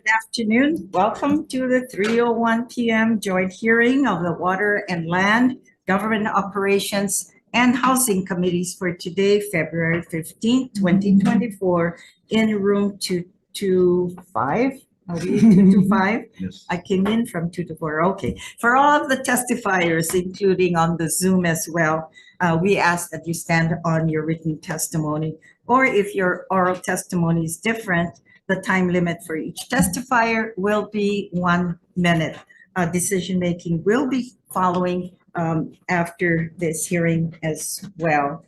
Good afternoon. Welcome to the 3:01 p.m. joint hearing of the Water and Land, Government Operations, and Housing Committees for today, February 15th, 2024, in room 225. Are we 225? Yes. I came in from 2 to 4. Okay. For all of the testifiers, including on the Zoom as well, we ask that you stand on your written testimony, or if your oral testimony is different, the time limit for each testifier will be 1 minute. Decision-making will be following after this hearing as well.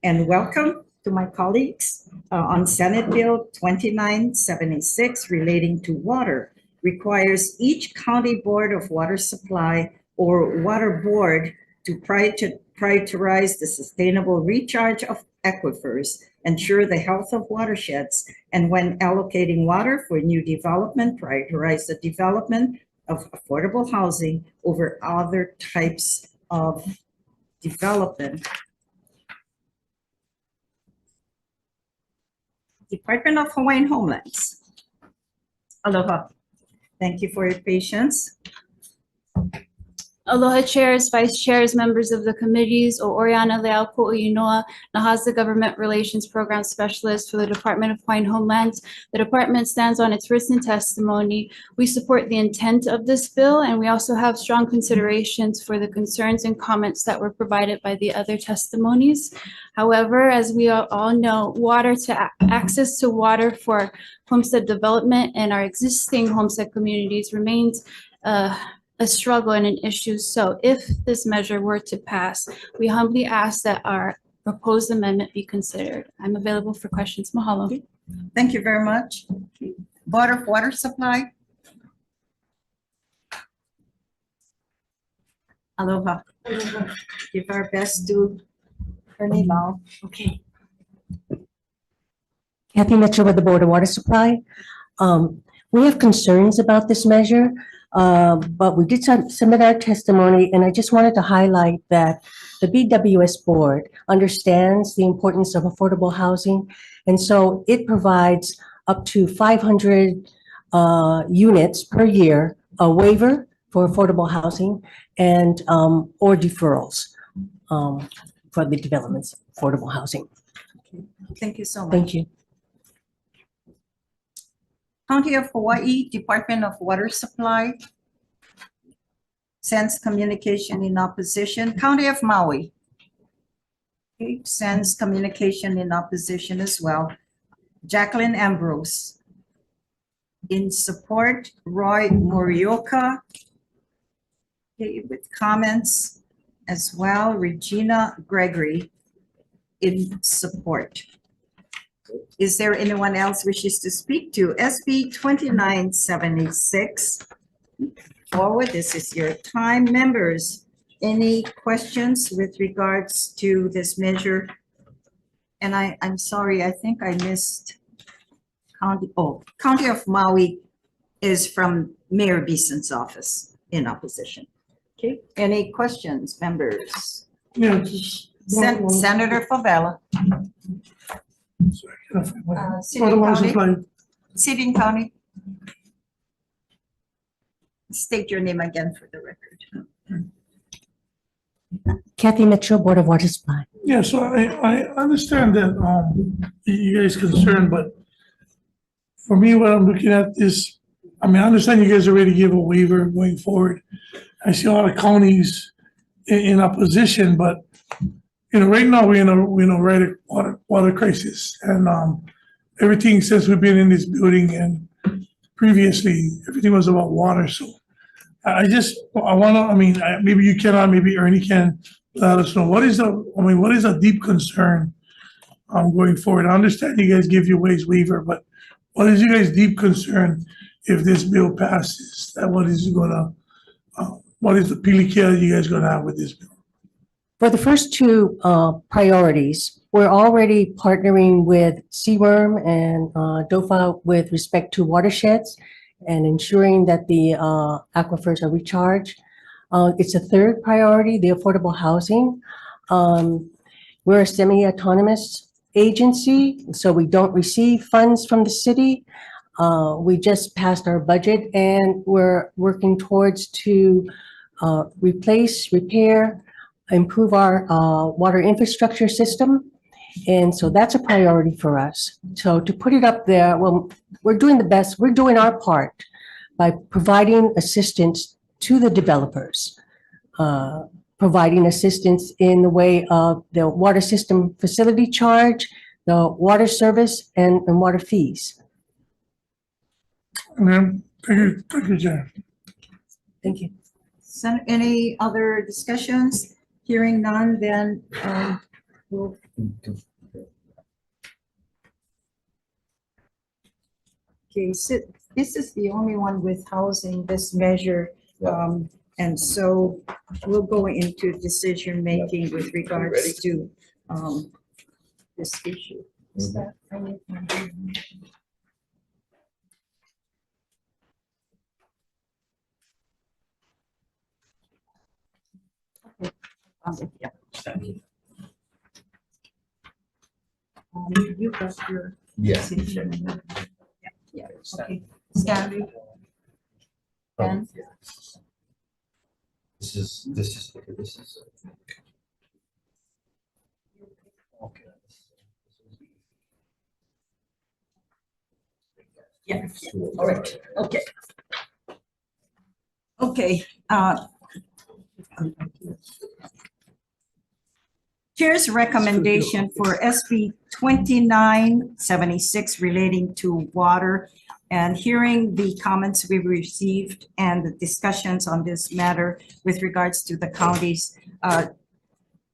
And welcome to my colleagues on Senate Bill 2976 relating to water. Requires each county board of water supply or water board to prioritize the sustainable recharge of aquifers, ensure the health of watersheds, and when allocating water for new development, prioritize the development of affordable housing over other types of development. Department of Hawaiian Homelands. Aloha. Thank you for your patience. Aloha chairs, vice chairs, members of the committees, o Oriana Leal Ko'uinoa, Nahaza Government Relations Program Specialist for the Department of Hawaiian Homelands. The department stands on its written testimony. We support the intent of this bill, and we also have strong considerations for the concerns and comments that were provided by the other testimonies. However, as we all know, access to water for homestead development and our existing homestead communities remains a struggle and an issue. So if this measure were to pass, we humbly ask that our proposed amendment be considered. I'm available for questions. Mahalo. Thank you very much. Board of Water Supply. Aloha. Give our best to Attorney Lau. Okay. Kathy Mitchell with the Board of Water Supply. We have concerns about this measure, but we did submit our testimony, and I just wanted to highlight that the BWS board understands the importance of affordable housing, and so it provides up to 500 units per year, a waiver for affordable housing, and or deferrals for the developments of affordable housing. Thank you so much. Thank you. County of Hawaii, Department of Water Supply. Sends communication in opposition. County of Maui. Okay, sends communication in opposition as well. Jacqueline Ambrose. In support, Roy Morioka. Okay, with comments as well. Regina Gregory in support. Is there anyone else wishes to speak to SB 2976? Forward, this is your time. Members, any questions with regards to this measure? And I'm sorry, I think I missed County of Maui is from Mayor Beeson's office in opposition. Okay, any questions, members? Yeah, Senator Favela. Seating County. State your name again for the record. Kathy Mitchell, Board of Water Supply. yeah, so I understand that you guys concerned, but for me, what I'm looking at is, I mean, I understand you guys already gave a waiver going forward. I see a lot of counties in opposition, but you know, right now we're in a water crisis, and everything since we've been in this building and previously everything was about water. So I want to, I mean, maybe you cannot, maybe Ernie can let us know what is a deep concern going forward. I understand you guys give your ways waiver, but what is you guys' deep concern if this bill passes? That what is the pilikia you guys gonna have with this bill? For the first two priorities, we're already partnering with CWRM and DOFA with respect to watersheds and ensuring that the aquifers are recharged. It's a third priority, the affordable housing. We're a semi-autonomous agency, so we don't receive funds from the city. We just passed our budget and we're working towards to replace, repair, improve our water infrastructure system. And so that's a priority for us. So to put it up there, well, we're doing the best, we're doing our part by providing assistance to the developers, providing assistance in the way of the water system facility charge, the water service, and water fees. Ma'am, thank you, Jan. Thank you. So any other discussions? Hearing none, then we'll. Okay, so this is the only one with housing, this measure. And so we'll go into decision-making with regards to this issue. Is that? Yeah. You got your decision. Yeah, okay. Stanley? Ben? This is, okay. Yeah, all right, okay. Okay, Chair's recommendation for SB 2976 relating to water, and hearing the comments we received and the discussions on this matter with regards to the counties.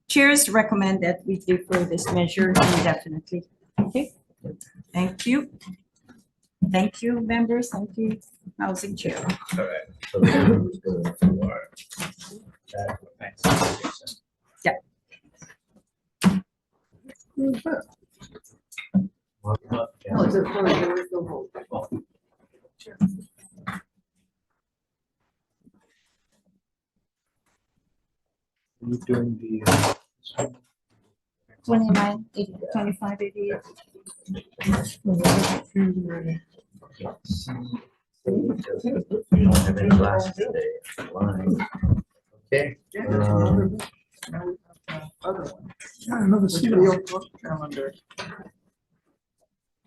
Chairs recommend that we defer this measure indefinitely. Okay, thank you. Thank you, members. Thank you, Housing Chair. All right. So the numbers go into our chat. Thanks. Yeah. You doing the 2588. You don't have any glasses today. Line. Okay. Yeah, another seat. Calendar,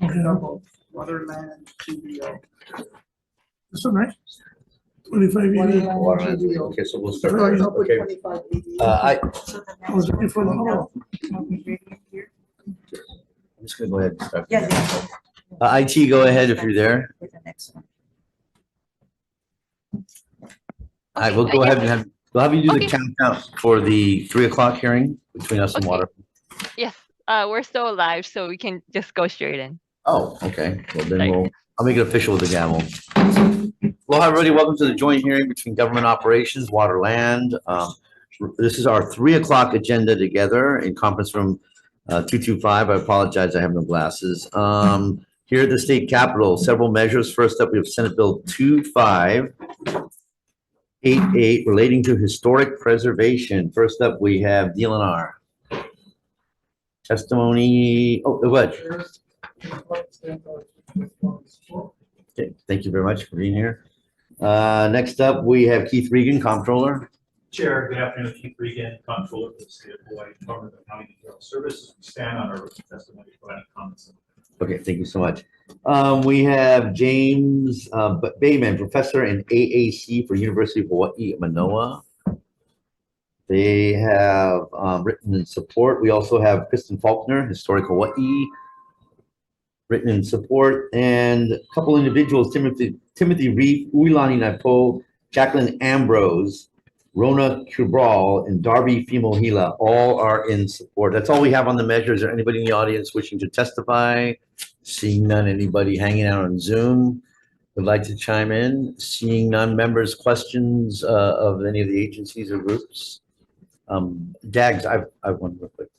Okay, double, Waterland, GVO. this one, right? 2588. Waterland. Okay, so we'll start. Sorry, I'll put Okay. 2588. So the I was next looking for the one, other. are we ready here? I'm just gonna go ahead and start. Yeah, yeah. IT, go ahead if you're there. For the next one. All right, we'll go ahead and we'll have you do the Okay. countdown for the 3 o'clock hearing between us and Okay. water. Yes, we're still live, so we can just go straight in. Oh, okay. Well, then Right. I'll make it official with the gavel. Well, hi, everybody. Welcome to the joint hearing between government operations, water, land. This is our 3 o'clock agenda together in conference room 225. I apologize, I have no glasses. Here at the state capitol, several measures. First up, we have Senate Bill 2588 relating to historic preservation. First up, we have DLNR. Testimony, oh, go ahead. Okay, thank you very much for being here. Next up, we have Keith Regan, Comptroller. Chair, good afternoon, Keith Regan, Comptroller for the State of Hawaii Department of Accounting and General Services. We stand on our written testimony for any comments. Okay, thank you so much. We have James Bayman, Professor in AAC for University of Hawaii, Manoa. They have written in support. We also have Kristen Faulkner, Historic Hawaii, written in support, and a couple individuals, Timothy Reef, Uilani Napo, Jacqueline Ambrose, Rona Kubral, and Darby Fimohila, all are in support. That's all we have on the measure. Is there anybody in the audience wishing to testify? Seeing none, anybody hanging out on Zoom would like to chime in? Seeing none, members, questions of any of the agencies or groups? Dags, I have one real quick.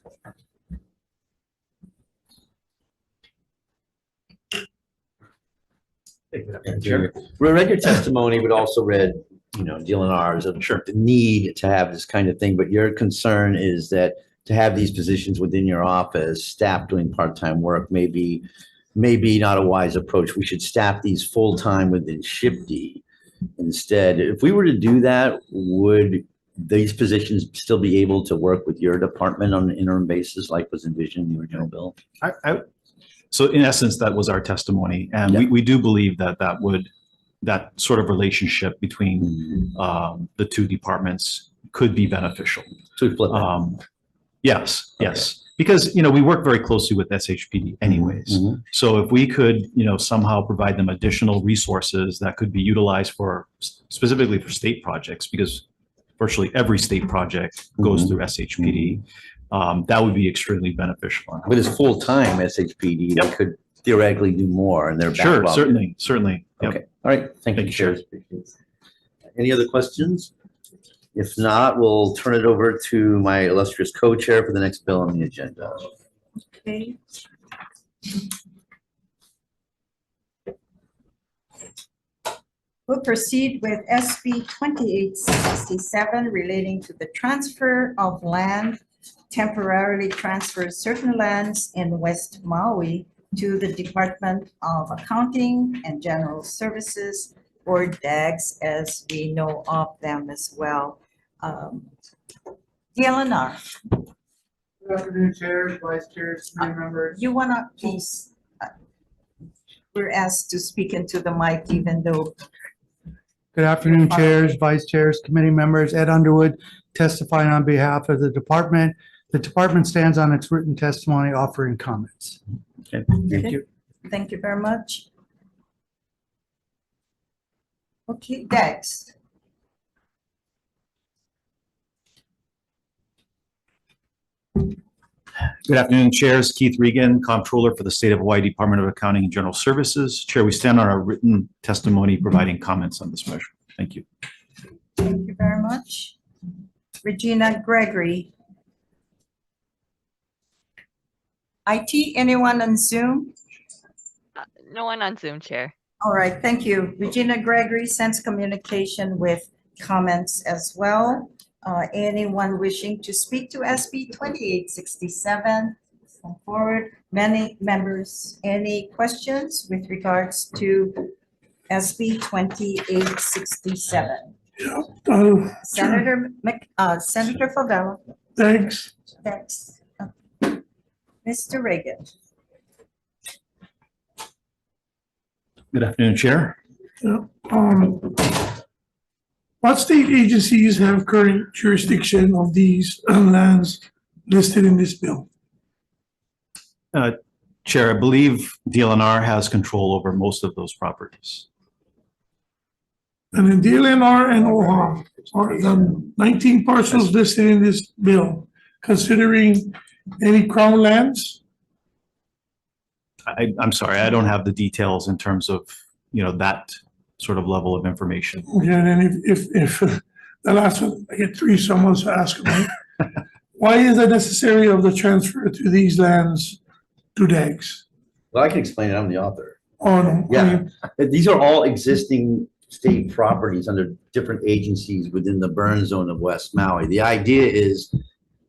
Chair. We read your testimony, but also read, DLNR's, I'm sure, the need to have this kind of thing, but your concern is that to have these positions within your office, staff doing part-time work may be maybe not a wise approach. We should staff these full-time within SHPD instead. If we were to do that, would these positions still be able to work with your department on an interim basis like was envisioned in the original bill? So in essence, that was our testimony. And Yeah. we do believe that that sort of relationship between the two departments could be beneficial. So we flip that. Yes, yes. Because, we work very closely with SHPD anyways. Mhm. So if we could, somehow provide them additional resources that could be utilized for specifically for state projects, because virtually every state project goes Mhm. through SHPD, that would be extremely beneficial. With this full-time SHPD, they could theoretically do more and they're Sure, backlogged. certainly. Yep. Okay, all right. Thank you, Thank you, Chair. Any other questions? If not, we'll turn it over to my illustrious co-chair for the next bill on the agenda. Okay. We'll proceed with SB 2867 relating to the transfer of land, temporarily transfer certain lands in West Maui to the Department of Accounting and General Services, or DAGS, as we know of them as well. DLNR, Good afternoon, chairs, vice chairs, committee members. you wanna please, we're asked to speak into the mic even though. Good afternoon, chairs, vice chairs, committee members. Ed Underwood testifying on behalf of the department. The department stands on its written testimony offering comments. Okay. Thank you. Thank you very much. Okay, next. Good afternoon, chairs. Keith Regan, Comptroller for the State of Hawaii Department of Accounting and General Services. Chair, we stand on our written testimony providing comments on this measure. Thank you. Thank you very much. Regina Gregory. IT, anyone on Zoom? No one on Zoom, Chair. All right, thank you. Regina Gregory sends communication with comments as well. Anyone wishing to speak to SB 2867? Come forward. Many members, any questions with regards to SB 2867? Senator Favela. Thanks. Thanks. Mr. Reagan. Good afternoon, Chair. What state agencies have current jurisdiction of these lands listed in this bill? Chair, I believe DLNR has control over most of those properties. And in DLNR and OHA are the 19 parcels listed in this bill, considering any crown lands? I'm sorry, I don't have the details in terms of, that sort of level of information. Okay, and then if the last one, I get three, someone's to ask about. Why is it necessary of the transfer to these lands to DAGS? Well, I can explain it. I'm the author. Oh, no. Yeah. These are all existing state properties under different agencies within the burn zone of West Maui. The idea is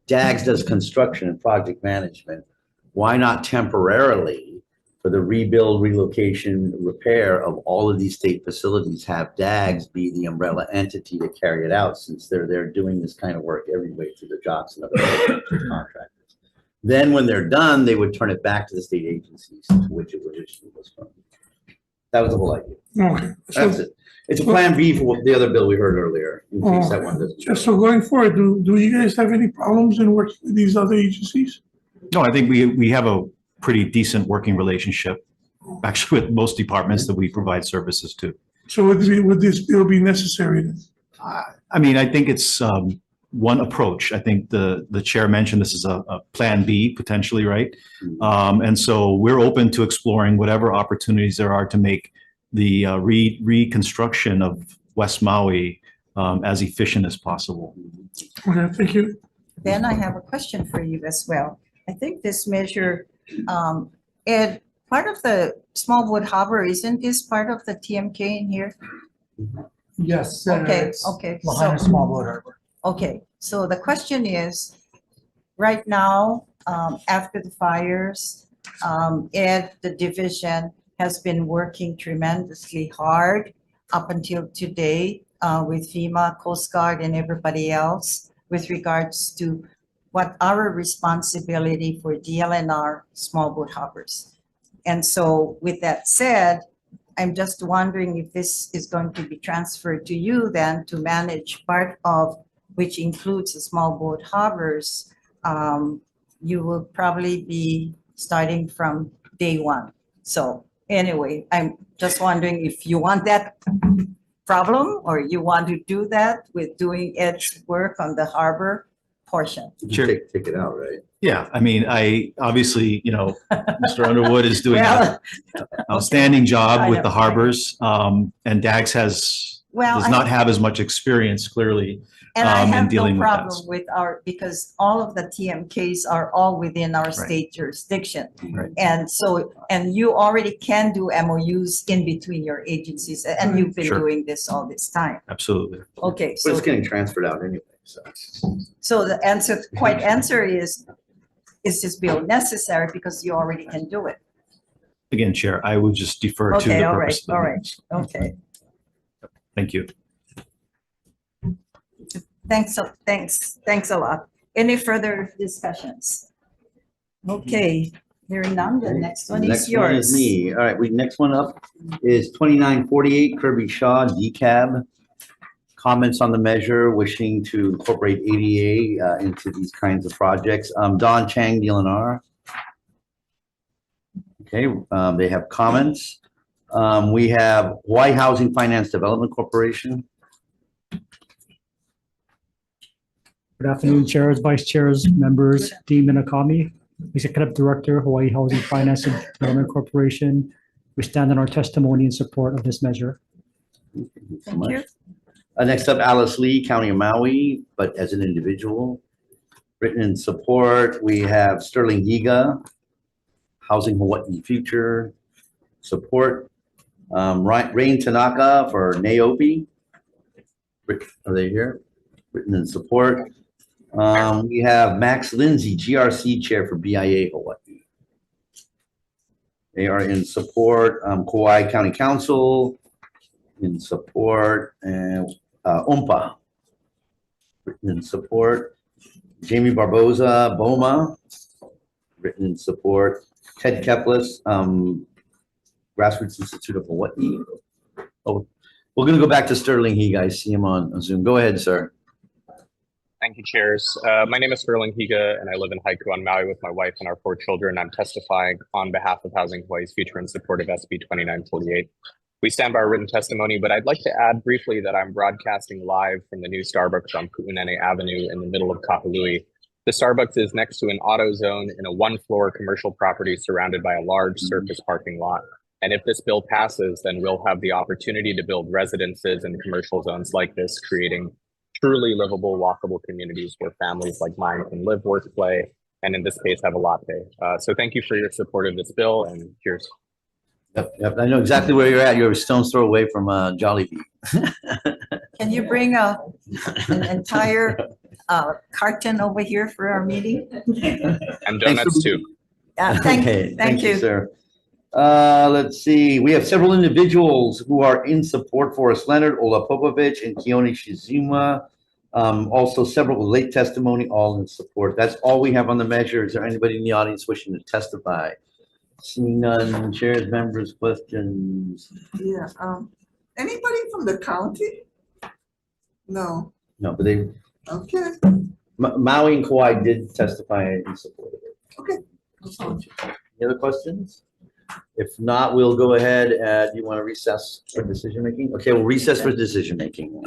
DAGS does construction and project management. Why not temporarily, for the rebuild, relocation, repair of all of these state facilities, have DAGS be the umbrella entity to carry it out, since they're doing this kind of work every way through the jobs and other contractors. Then when they're done, they would turn it back to the state agencies, which it originally was from. That was the whole idea. Okay. That's it. It's a plan B for what the other bill we heard earlier, in case that one doesn't. Just so going forward, do you guys have any problems in working with these other agencies? No, I think we have a pretty decent working relationship, actually, with most departments that we provide services to. So would this bill be necessary then? I mean, I think it's one approach. I think the chair mentioned this is a plan B potentially, right? And so we're open to exploring whatever opportunities there are to make the reconstruction of West Maui as efficient as possible. Okay, thank you. Then I have a question for you as well. I think this measure, Ed, part of the Smallwood Harbor, isn't this part of the TMK in here? Yes, Senator, Okay, it's okay, Lahaina so, Smallwood Harbor. okay, so the question is, right now, after the fires, Ed, the division, has been working tremendously hard up until today with FEMA, Coast Guard, and everybody else with regards to what our responsibility for DLNR small boat hoppers. And so with that said, I'm just wondering if this is going to be transferred to you then to manage part of, which includes the small boat hoppers. You will probably be starting from day one. So anyway, I'm just wondering if you want that problem or you want to do that with doing Ed's work on the harbor portion. Sure. Take it out, right? Yeah, I mean, I obviously, Mr. Underwood is doing Well, an outstanding job I with know, the harbors. And Dax does Well, not have as much experience clearly. And I in have no dealing with problem that. with because all of the TMKs are all within our state jurisdiction. Right. And so, and you already can do MOUs in between your agencies, and you've been Sure. doing this all this time. Absolutely. Okay, But it's so, getting transferred out anyway, so. so the answer is this bill necessary because you already can do it? Again, Chair, I would just defer to Okay, the all right, purpose of the all right. minutes. Okay, Thank you. thanks a lot. Any further discussions? Okay, hearing none, the next one is Next one is yours. me. All right, next one up is 2948 Kirby Shaw, DCAB. Comments on the measure, wishing to incorporate ADA into these kinds of projects. Don Chang, DLNR. Okay, they have comments. We have Hawaii Housing Finance Development Corporation. Good afternoon, chairs, vice chairs, members, Dean Minakami, Executive Director, Hawaii Housing Finance and Development Corporation. We stand on our testimony in support of this measure. Thank you. Next up, Alice Lee, County of Maui, but as an individual. Written in support, we have Sterling Higa, Housing Hawaii Future support. Rain Tanaka for Naopi. Are they here? Written in support. We have Max Lindsay, GRC Chair for BIA Hawaii. They are in support. Kauai County Council in support, and OMPA written in support. Jamie Barboza, BOMA written in support. Ted Keplis, Grassroots Institute of Hawaii. Oh, we're going to go back to Sterling. He guys see him on Zoom. Go ahead, sir. Thank you, chairs. My name is Sterling Higa, and I live in Haiku on Maui with my wife and our 4 children. I'm testifying on behalf of Housing Hawaii's Future in support of SB 2948. We stand by our written testimony, but I'd like to add briefly that I'm broadcasting live from the new Starbucks on Ku'unene Avenue in the middle of Kahului. The Starbucks is next to an auto zone in a 1-floor commercial property surrounded by a large surface parking lot. And if this bill passes, then we'll have the opportunity to build residences and commercial zones like this, creating truly livable, walkable communities where families like mine can live, work, play, and in this case, have a latte. So thank you for your support of this bill, and cheers. Yep, I know exactly where you're at. You're a stone's throw away from Jollibee. Can you bring an entire carton over here for our meeting? And donuts too. Thank you, sir. Let's see. We have several individuals who are in support for us. Leonard Ola Popovich and Keone Shizuma. Also several with late testimony, all in support. That's all we have on the measure. Is there anybody in the audience wishing to testify? Seeing none, chairs, members, questions? Yeah, anybody from the county? No, No, but they, okay, Maui and Kauai did testify in support of it. okay. That's fine. Any other questions? If not, we'll go ahead. Do you want to recess for decision making? Okay, we'll recess for decision making.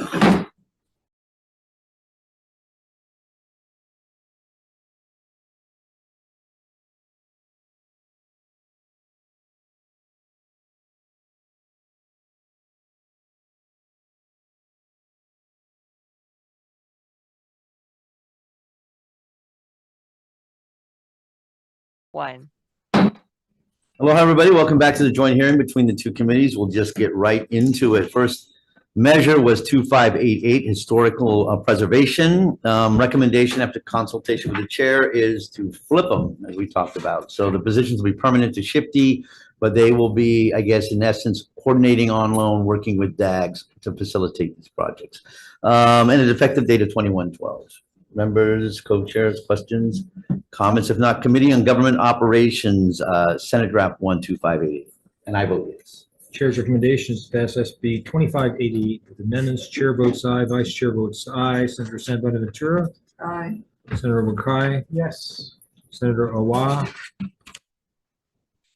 One. Hello, everybody. Welcome back to the joint hearing between the two committees. We'll just get right into it. First, Measure was 2588, historical preservation. Recommendation after consultation with the chair is to flip them, as we talked about. So the positions will be permanent to Shifty, but they will be, I guess, in essence, coordinating on loan, working with DAGs to facilitate these projects. And an effective date of 21/12. Members, co-chairs, questions, comments? If not, Committee on Government Operations, Senate Draft 12588. And I vote yes. Chair's recommendations to pass SB 2588 with amendments. Chair votes aye, Vice Chair votes aye. Senator San Bonaventura, Aye. Senator Wakai, Yes. Senator Owa.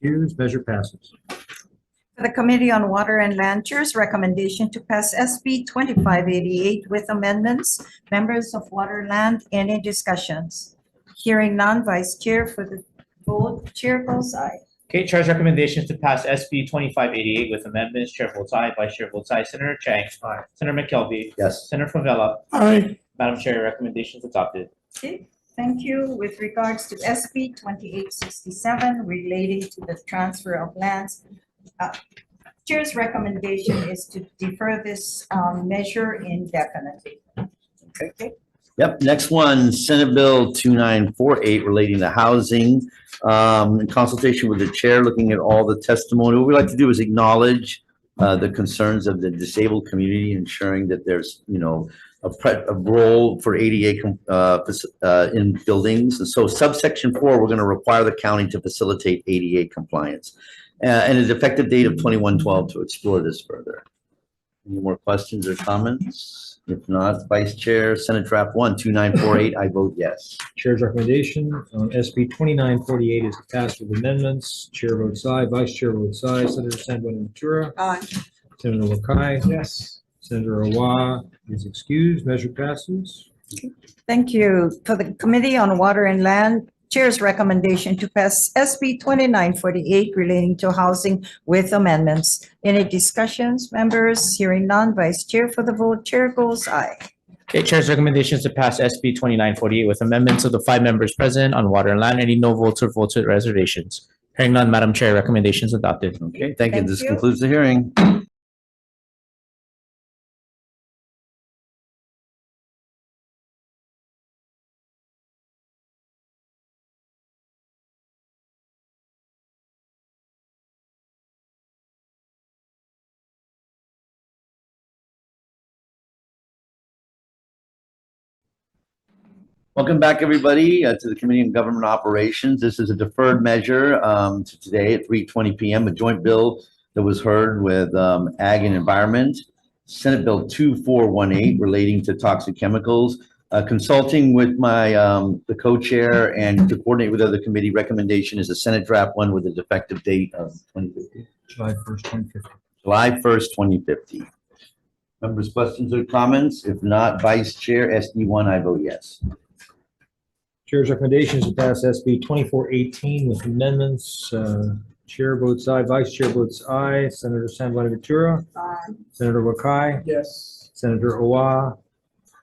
Excused, measure passes. For the Committee on Water and Land Chair's recommendation to pass SB 2588 with amendments. Members of Water and Land, any discussions? Hearing none, Vice Chair for the vote. Chair votes aye. Okay, Chair's recommendations to pass SB 2588 with amendments. Chair votes aye, Vice Chair votes aye. Senator Chang. Aye. Senator McKelvey. Yes. Senator Favela. Aye. Madam Chair, recommendations adopted. Okay, thank you. With regards to SB 2867 relating to the transfer of lands, Chair's recommendation is to defer this measure indefinitely. Okay. Yep, next one, Senate Bill 2948 relating to housing. In consultation with the chair, looking at all the testimony, what we like to do is acknowledge the concerns of the disabled community, ensuring that there's, a role for ADA in buildings. And so subsection 4, we're going to require the county to facilitate ADA compliance. And an effective date of 21/12 to explore this further. Any more questions or comments? If not, Vice Chair, Senate Draft 12948, I vote yes. Chair's recommendation on SB 2948 is to pass with amendments. Chair votes aye, Vice Chair votes aye. Senator San Bonaventura, Aye. Senator Wakai, Yes. Senator Owa is excused, measure passes. Thank you. For the Committee on Water and Land, Chair's recommendation to pass SB 2948 relating to housing with amendments. Any discussions, members? Hearing none, Vice Chair for the vote. Chair goes aye. Okay, Chair's recommendations to pass SB 2948 with amendments of the 5 members present on Water and Land. Any no votes or votes with reservations? Hearing none, Madam Chair, recommendations adopted. Okay, thank you. Thank This you. concludes the hearing. Welcome back, everybody, to the Committee on Government Operations. This is a deferred measure to today at 3:20 p.m., a joint bill that was heard with Ag and Environment, Senate Bill 2418 relating to toxic chemicals. Consulting with my the co-chair and to coordinate with other committee, recommendation is a Senate Draft 1 with a effective date of 2050. July 1st, 2050. July 1st, 2050. Members, questions or comments? If not, Vice Chair, SD1, I vote yes. Chair's recommendation is to pass SB 2418 with amendments. Chair votes aye, Vice Chair votes aye. Senator San Bonaventura, Aye. Senator Wakai, Yes. Senator Owa,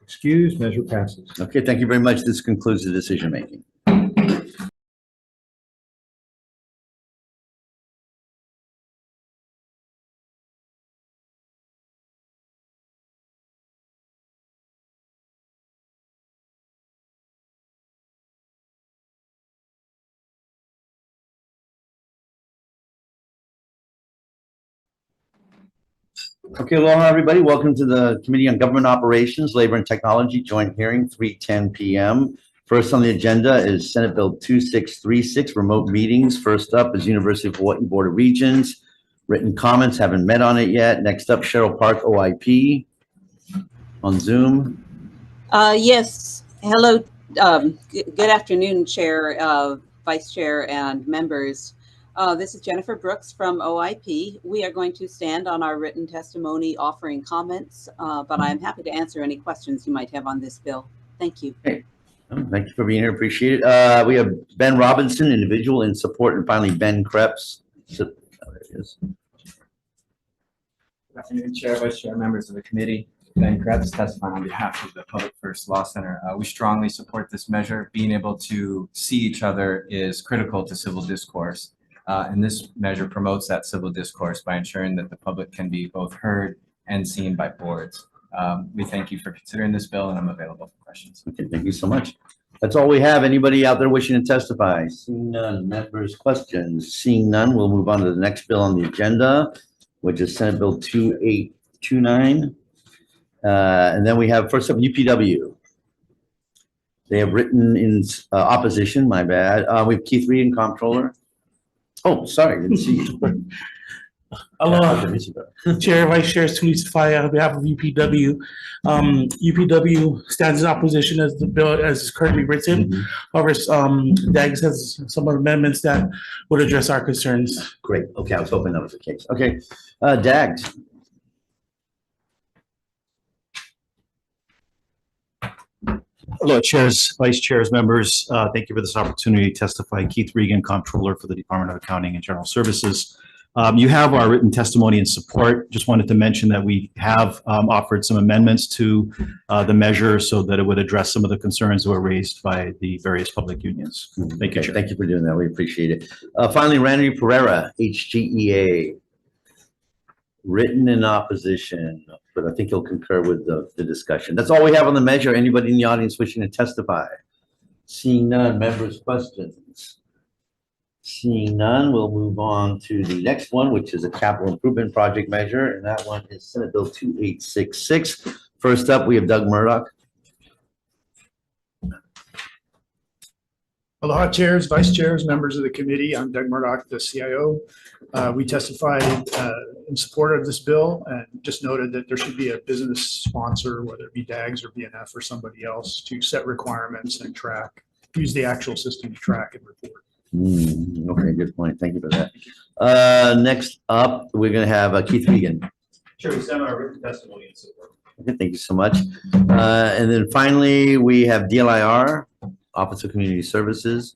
excused, measure passes. Okay, thank you very much. This concludes the decision making. Okay, aloha, everybody. Welcome to the Committee on Government Operations, Labor and Technology joint hearing, 3:10 p.m. First on the agenda is Senate Bill 2636, remote meetings. First up is University of Hawaii Board of Regents. Written comments, haven't met on it yet. Next up, Cheryl Park, OIP on Zoom. Yes, hello. Good afternoon, Chair, Vice Chair, and members. This is Jennifer Brooks from OIP. We are going to stand on our written testimony offering comments, but I'm happy to answer any questions you might have on this bill. Thank you. Hey, thank you for being here. Appreciate it. We have Ben Robinson, individual in support, and finally Ben Krebs. So, there it is. Good afternoon, Chair, Vice Chair, members of the committee. Ben Krebs testifying on behalf of the Public First Law Center. We strongly support this measure. Being able to see each other is critical to civil discourse. And this measure promotes that civil discourse by ensuring that the public can be both heard and seen by boards. We thank you for considering this bill, and I'm available for questions. Okay, thank you so much. That's all we have. Anybody out there wishing to testify? Seeing none, members, questions? Seeing none, we'll move on to the next bill on the agenda, which is Senate Bill 2829. And then we have first up UPW. They have written in opposition, my bad. We have Keith Reed, Comptroller. Oh, sorry, didn't see you. Hello, Chair, Vice Chair, Tunisia Faya, on behalf of UPW. UPW stands in opposition as the bill as is currently written. However, DAGS has some amendments that would address our concerns. Great. Okay, I was hoping that was the case. Okay, DAGS. Hello, chairs, vice chairs, members. Thank you for this opportunity to testify. Keith Regan, Comptroller for the Department of Accounting and General Services. You have our written testimony and support. Just wanted to mention that we have offered some amendments to the measure so that it would address some of the concerns that were raised by the various public unions. Thank you, Chair. Thank you for doing that. We appreciate it. Finally, Randy Pereira, HGEA. Written in opposition, but I think you'll concur with the discussion. That's all we have on the measure. Anybody in the audience wishing to testify? Seeing none, members' questions? Seeing none, we'll move on to the next one, which is a capital improvement project measure, and that one is Senate Bill 2866. First up, we have Doug Murdoch. Aloha, chairs, vice chairs, members of the committee. I'm Doug Murdoch, the CIO. We testified in support of this bill and just noted that there should be a business sponsor, whether it be DAGS or BNF or somebody else, to set requirements and track, use the actual system to track and report. Okay, good point. Thank you for that. Next up, we're going to have Keith Regan. Chair, we stand on our written testimony and support. Okay, thank you so much. And then finally, we have DLIR, Office of Community Services.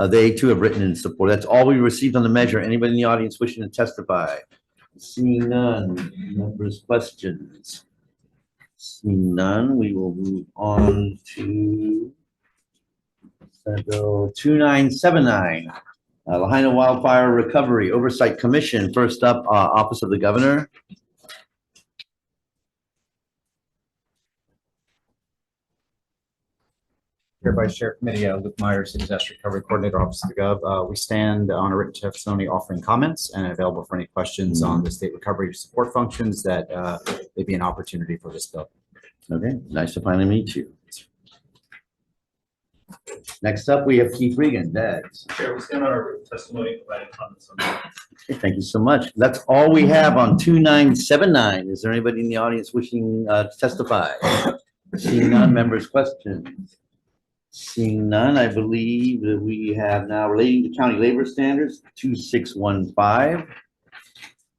They too have written in support. That's all we received on the measure. Anybody in the audience wishing to testify? Seeing none, members' questions? Seeing none, we will move on to Senate Bill 2979, Lahaina Wildfire Recovery Oversight Commission. First up, Office of the Governor. Chair, Vice Chair Committee, Luke Myers, Disaster Recovery Coordinator, Office of the Gov. We stand on a written testimony offering comments and available for any questions on the state recovery support functions that may be an opportunity for this bill. Okay, nice to finally meet you. Next up, we have Keith Regan, DAGS. Chair, we stand on our written testimony and providing comments on that. Okay, thank you so much. That's all we have on 2979. Is there anybody in the audience wishing to testify? Seeing none, members' questions? Seeing none, I believe that we have now relating to county labor standards, 2615.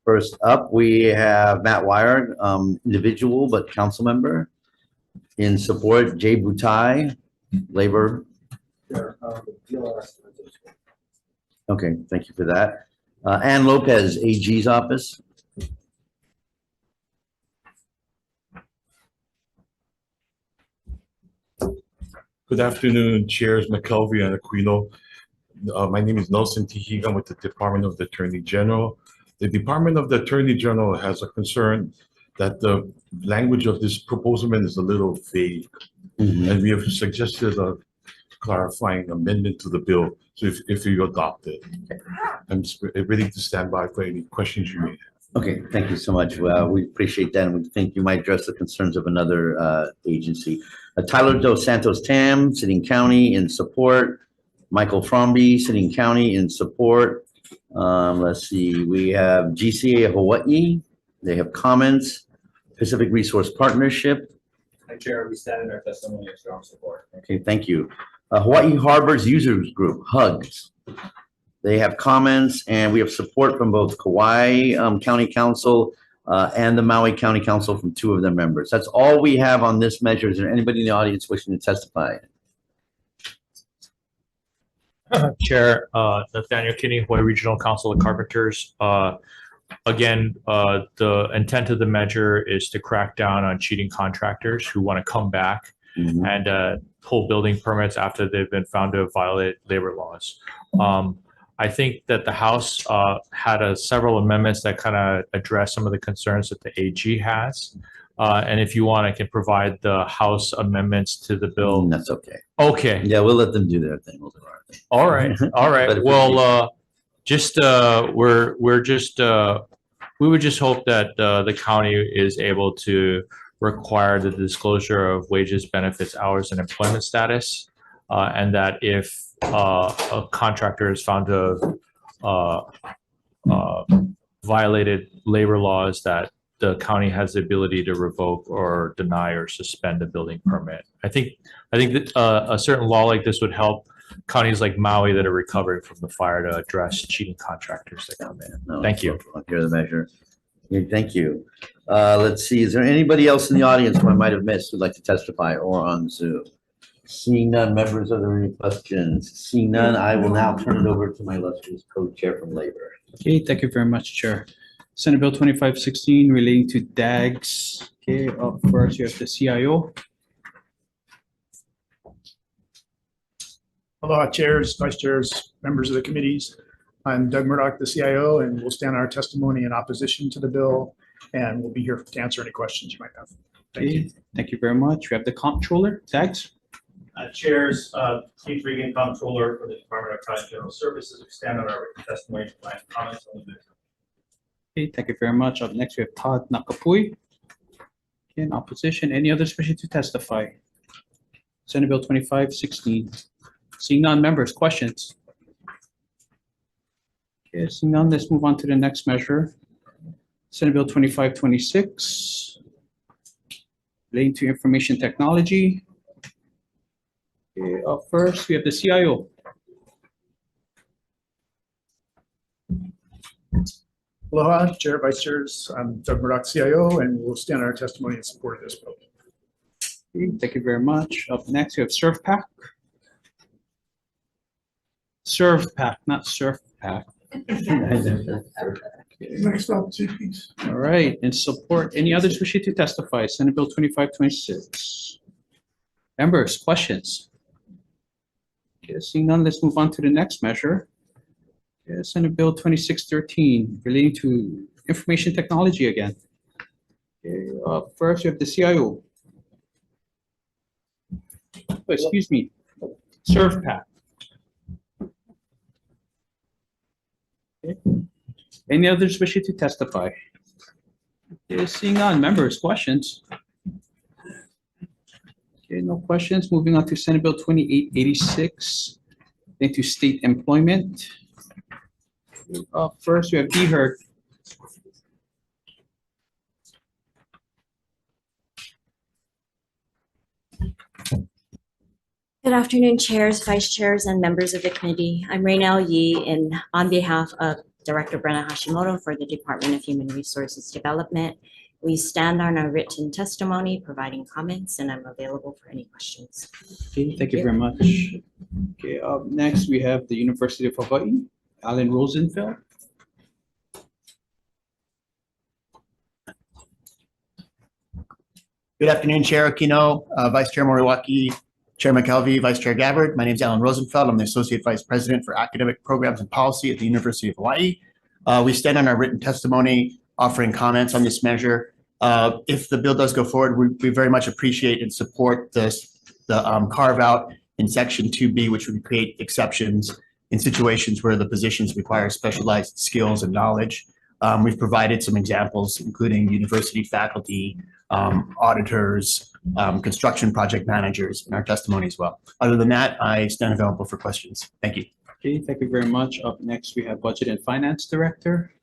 First up, we have Matt Wire, individual but council member. In support, Jay Butai, labor. Okay, thank you for that. Ann Lopez, AG's office. Good afternoon, Chairs McKelvey and Aquino. My name is Nelson Tihiga. I'm with the Department of the Attorney General. The Department of the Attorney General has a concern that the language of this proposal is a little vague. And we have suggested a clarifying amendment to the bill. So if you adopt it, I'm ready to stand by for any questions you may have. Okay, thank you so much. We appreciate that, and we think you might address the concerns of another agency. Tyler Dos Santos Tam, Sitting County, in support. Michael Fromby, Sitting County, in support. Let's see, we have GCA Hawaii. They have comments. Pacific Resource Partnership. Hi, Chair. We stand in our testimony of strong support. Okay, thank you. Hawaii Harbor's Users Group, HUGS. They have comments, and we have support from both Kauai County Council and the Maui County Council from two of their members. That's all we have on this measure. Is there anybody in the audience wishing to testify? Chair, Nathaniel Kinney, Hawaii Regional Council of Carpenters. Again, the intent of the measure is to crack down on cheating contractors who want to come back and pull building permits after they've been found to violate labor laws. I think that the House had several amendments that kind of address some of the concerns that the AG has. And if you want, I can provide the House amendments to the bill. That's okay. Okay. Yeah, we'll let them do their thing. We'll do our thing. All right. All But right. if Well, we would just hope that the county is able to require the disclosure of wages, benefits, hours, and employment status. And that if a contractor is found to have violated labor laws, that the county has the ability to revoke or deny or suspend a building permit. I think that a certain law like this would help counties like Maui that are recovering from the fire to address cheating contractors that come in. No, Thank you. I'll hear the measure. Okay, thank you. Let's see, is there anybody else in the audience who I might have missed who'd like to testify or on Zoom? Seeing none, members, are there any questions? Seeing none, I will now turn it over to my illustrious co-chair from Labor. Okay, thank you very much, Chair. Senate Bill 2516 relating to DAGs. Okay, up first you have the CIO. Aloha, chairs, vice chairs, members of the committees. I'm Doug Murdoch, the CIO, and we'll stand our testimony in opposition to the bill, and we'll be here to answer any questions you might have. Thank you. Thank you very much. We have the Comptroller, DAGs. Chairs, Keith Regan, Comptroller for the Department of Accounting General Services, we stand on our written testimony to provide comments on the bill. Okay, thank you very much. Up next, we have Todd Nakapui. Okay, in opposition. Any others wishing to testify? Senate Bill 2516. Seeing none, members, questions? Okay, seeing none, let's move on to the next measure. Senate Bill 2526. Relating to information technology. Okay, up first, we have the CIO. Aloha, Chair, Vice Chairs. I'm Doug Murdoch, CIO, and we'll stand our testimony in support of this bill. Okay, thank you very much. Up next, we have ServPack. ServPack, not SurfPack. Next up, please. All right, in support, any others wishing to testify? Senate Bill 2526. Members, questions? Okay, seeing none, let's move on to the next measure. Okay, Senate Bill 2613 relating to information technology again. Okay, first, you have the CIO. Oh, excuse me, ServPack. Okay. Any others wishing to testify? Okay, seeing none, members, questions? Okay, no questions. Moving on to Senate Bill 2886, into state employment. First, we have DEFER. Good afternoon, chairs, vice chairs, and members of the committee. I'm Raynell Yee, and on behalf of Director Brenna Hashimoto for the Department of Human Resources Development, we stand on our written testimony, providing comments, and I'm available for any questions. Okay, thank you very much. Okay, up next, we have the University of Hawaii, Alan Rosenfeld. Good afternoon, Chair Aquino, Vice Chair Moriwaki, Chair McKelvey, Vice Chair Gabbard. My name is Alan Rosenfeld. I'm the Associate Vice President for Academic Programs and Policy at the University of Hawaii. We stand on our written testimony offering comments on this measure. If the bill does go forward, we very much appreciate and support the carve out in Section 2B, which would create exceptions in situations where the positions require specialized skills and knowledge. We've provided some examples, including university faculty, auditors, construction project managers in our testimony as well. Other than that, I stand available for questions. Thank you. Okay, thank you very much. Up next, we have Budget and Finance Director.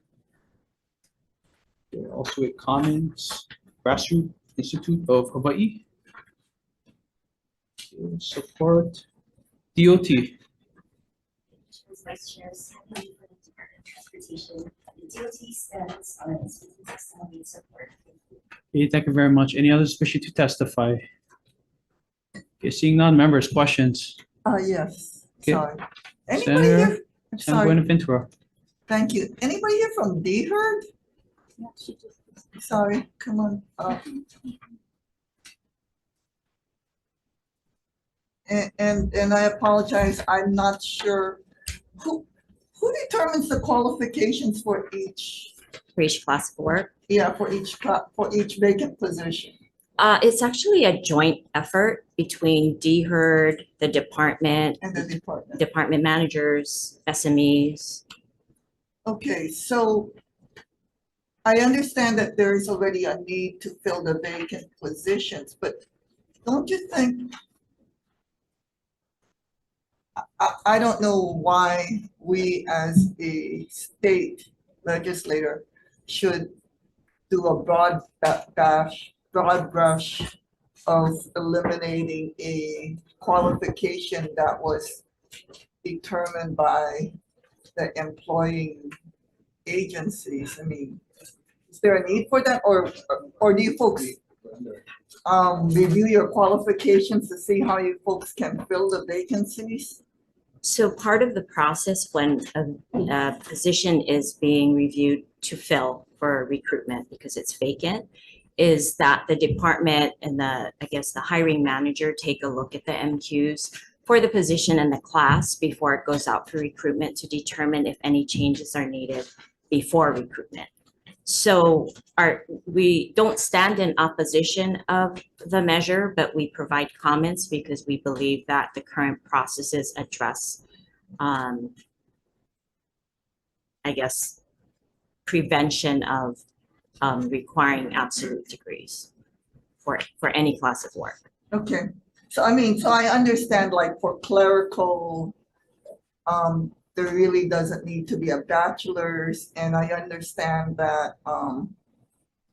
Okay, also with comments, Grassroots Institute of Hawaii. Okay, support, DOT. Vice Chairs, for the Department of Transportation, the DOT stands on its testimony support. Okay, thank you very much. Any others wishing to testify? Okay, seeing none, members, questions? Yes, Okay. sorry. Anybody Senator here? I'm San sorry. Buenaventura. Thank you. Anybody here from DEFER? Sorry, come on up. And I apologize, I'm not sure who Who determines the qualifications for each? For each class of work? Yeah, for each vacant position. It's actually a joint effort between DHERD, the department, And the department. department managers, SMEs. Okay, so I understand that there is already a need to fill the vacant positions, but don't you think, I don't know why we as a state legislator should do a broad brush of eliminating a qualification that was determined by the employing agencies. I mean, is there a need for that, or do you folks review your qualifications to see how you folks can fill the vacancies? So part of the process when a position is being reviewed to fill for recruitment because it's vacant is that the department and the hiring manager take a look at the MQs for the position and the class before it goes out for recruitment to determine if any changes are needed before recruitment. So we don't stand in opposition of the measure, but we provide comments because we believe that the current processes address, prevention of requiring absolute degrees for any class of work. Okay, so I mean, so I understand like for clerical, there really doesn't need to be a bachelor's, and I understand that,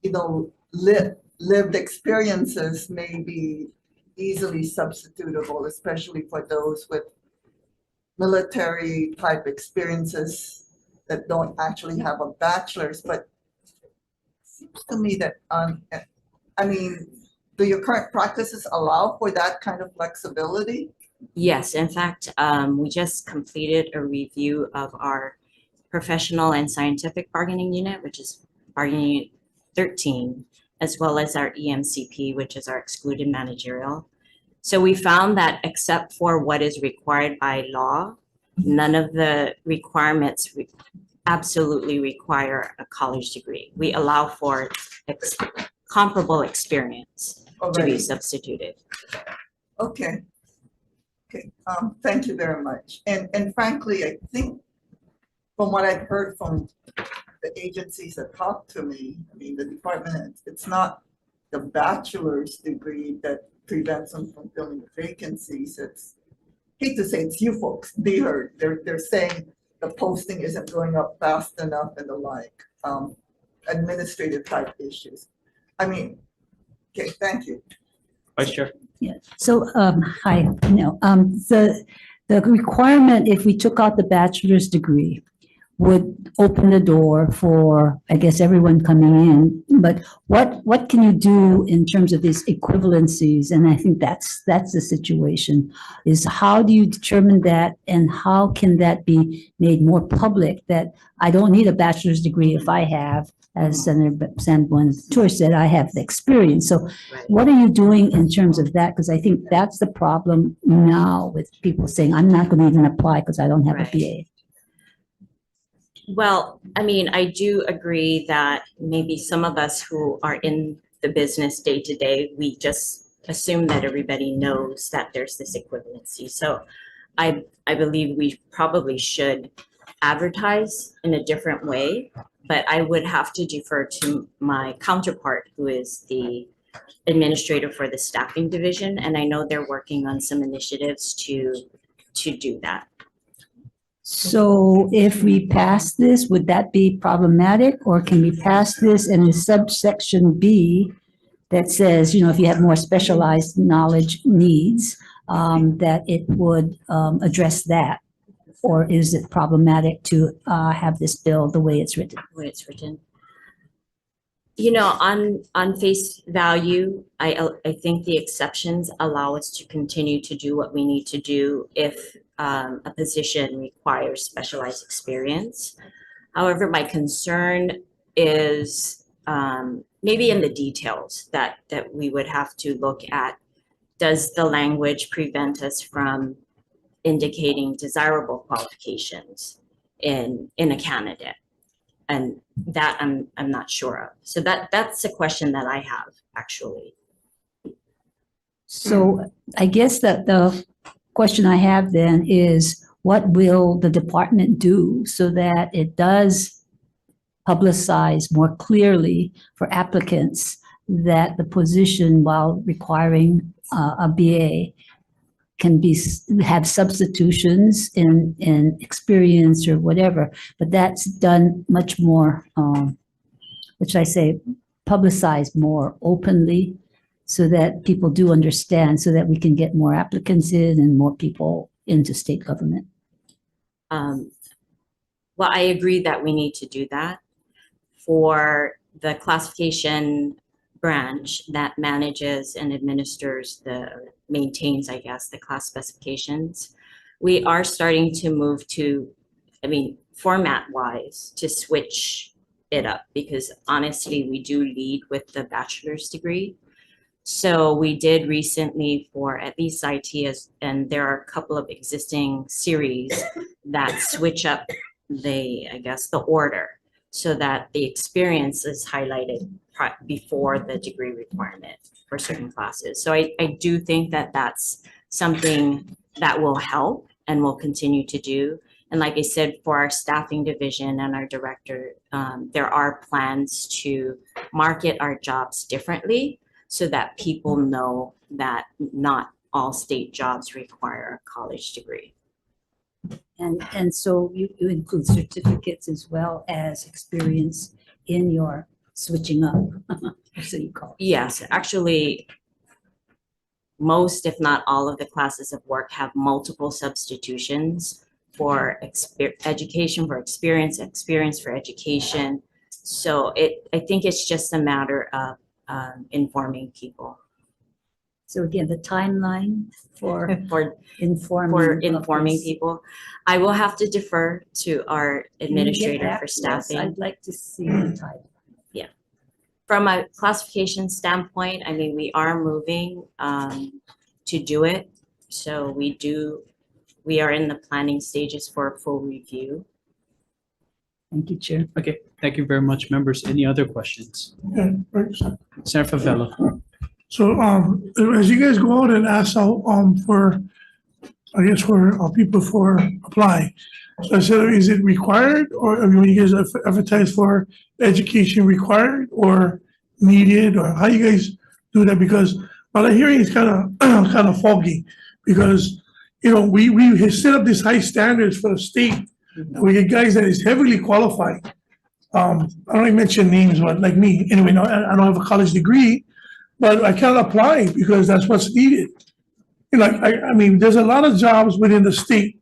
you know, lived experiences may be easily substitutable, especially for those with military type experiences that don't actually have a bachelor's. But it seems to me that, I mean, do your current practices allow for that kind of flexibility? Yes, in fact, we just completed a review of our professional and scientific bargaining unit, which is bargaining unit 13, as well as our EMCP, which is our excluded managerial. So we found that except for what is required by law, none of the requirements absolutely require a college degree. We allow for comparable experience to be substituted. Okay. Okay, thank you very much. And frankly, I think from what I've heard from the agencies that talk to me, I mean, the department, it's not the bachelor's degree that prevents them from filling the vacancies. It's, hate to say it's you folks, they're saying the posting isn't going up fast enough and the like, administrative type issues. I mean, okay, thank you. Vice Chair. Yeah, so, hi, the requirement, if we took out the bachelor's degree, would open the door for, I guess, everyone coming in. But what can you do in terms of these equivalencies? And I think that's the situation, is how do you determine that and how can that be made more public, that I don't need a bachelor's degree if I have, as Senator Sanborn-Tour said, I have the experience. So what are you doing in terms of that? Because I think that's the problem now with people saying, I'm not going to even apply because I don't have a BA. Well, I mean, I do agree that maybe some of us who are in the business day to day, we just assume that everybody knows that there's this equivalency. So I believe we probably should advertise in a different way, but I would have to defer to my counterpart, who is the administrator for the staffing division. And I know they're working on some initiatives to do that. So if we pass this, would that be problematic, or can we pass this in a subsection B that says, you know, if you have more specialized knowledge needs, that it would address that? Or is it problematic to have this bill the way it's written? The way it's written. You know, on face value, I think the exceptions allow us to continue to do what we need to do if a position requires specialized experience. However, my concern is maybe in the details that we would have to look at. Does the language prevent us from indicating desirable qualifications? in a candidate. And that I'm not sure of. So that's a question that I have, actually. So I guess that the question I have then is, what will the department do so that it does publicize more clearly for applicants that the position, while requiring a BA, can have substitutions in experience or whatever, but that's done much more, what should I say, publicized more openly, so that people do understand, so that we can get more applicants in and more people into state government. Well, I agree that we need to do that. For the classification branch that manages and administers maintains, I guess, the class specifications, we are starting to move to, format-wise, to switch it up, because honestly, we do lead with the bachelor's degree. So we did recently for at least IT, and there are a couple of existing series that switch up the order, so that the experience is highlighted before the degree requirement for certain classes. So I do think that that's something that will help and will continue to do. And like I said, for our staffing division and our director, there are plans to market our jobs differently, so that people know that not all state jobs require a college degree. And so you include certificates as well as experience in your switching up, so you call it. Yes, actually, most, if not all, of the classes of work have multiple substitutions for education for experience, experience for education. So I think it's just a matter of informing people. So again, the timeline for informing people, I will have to defer to our administrator for staffing. I'd like to see the timeline. Yeah. From a classification standpoint, we are moving to do it. So we are in the planning stages for a full review. Thank you, Chair. Okay, thank you very much, members. Any other questions? Yeah, right. Senator Favela. So, as you guys go out and ask out, for people for apply, so I said, is it required, or when you guys advertise for education required or needed, or how you guys do that? Because what I'm hearing is kind of foggy, because, we set up these high standards for the state, and we get guys that is heavily qualified. I don't even mention names, but like me, anyway, no, I don't have a college degree, but I can't apply because that's what's needed. There's a lot of jobs within the state,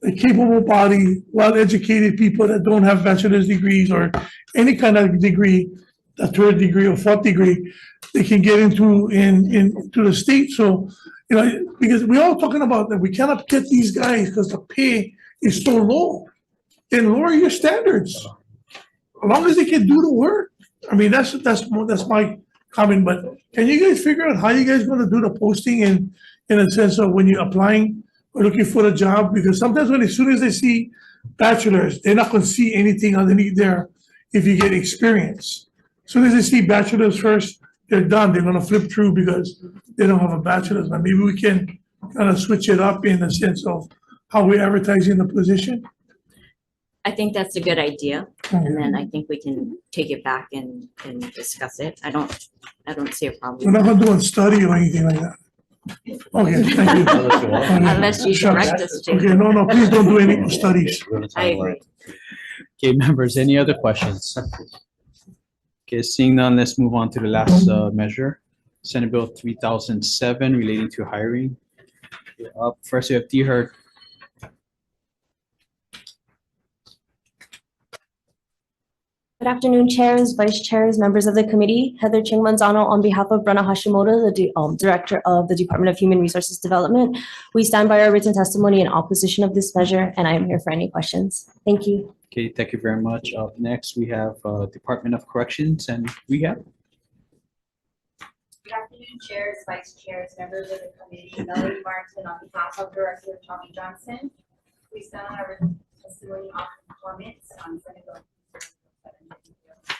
the capable body, well-educated people that don't have bachelor's degrees or any kind of degree, a third degree or fourth degree, they can get into the state. So, because we're all talking about that we cannot get these guys because the pay is so low. Then lower your standards. As long as they can do the work. That's my comment, but can you guys figure out how you guys gonna do the posting in a sense of when you're applying or looking for a job? Because sometimes as soon as they see bachelor's, they're not gonna see anything underneath there if you get experience. As soon as they see bachelor's first, they're done. They're gonna flip through because they don't have a bachelor's. But maybe we can kind of switch it up in the sense of how we're advertising the position. I think that's a good idea, and then I think we can take it back and discuss it. I don't see a problem. We're not gonna do a study or anything like that. Okay, thank you. Unless you Shucks. direct us to. Okay, no, please don't do any studies. I agree. Okay, members, any other questions? Okay, seeing none, let's move on to the last measure, Senate Bill 3007 relating to hiring. Up first, we have DEFER. Good afternoon, chairs, vice chairs, members of the committee. Heather Ching Manzano on behalf of Brenna Hashimoto, the director of the Department of Human Resources Development. We stand by our written testimony in opposition of this measure, and I am here for any questions. Thank you. Okay, thank you very much. Up next, we have Department of Corrections, and we have. Good afternoon, chairs, vice chairs, members of the committee. Melody Martin on behalf of Director Tommy Johnson. We stand on our written testimony in opposition comments on Senate Bill.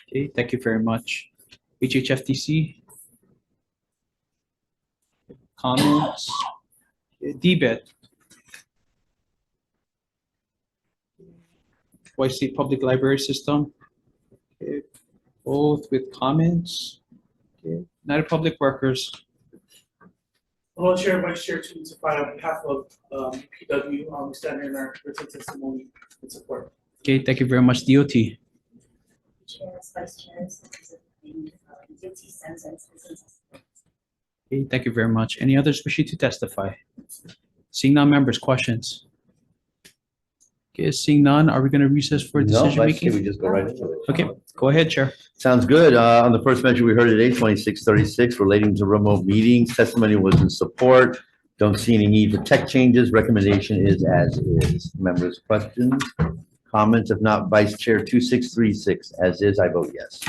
Okay, thank you very much. HHFTC? Comments? DBET? Hawaii State Public Library System? Okay, both with comments. Okay, United Public Workers? Hello, Chair, Vice Chair, to testify on behalf of PW, we stand in our written testimony and support. Okay, thank you very much. DOT? Chairs, vice chairs, members of the committee, DOT stands on citizens. Okay, thank you very much. Any others wishing to testify? Seeing none, members, questions? Okay, seeing none, are we going to recess for No, decision Vice Chair, we making? just go right into it. Okay, go ahead, Chair. Sounds good. On the first measure we heard today, 2636, relating to remote meetings, testimony was in support. Don't see any need for tech changes. Recommendation is as is. Members, questions, comments? If not, Vice Chair 2636, as is, I vote yes.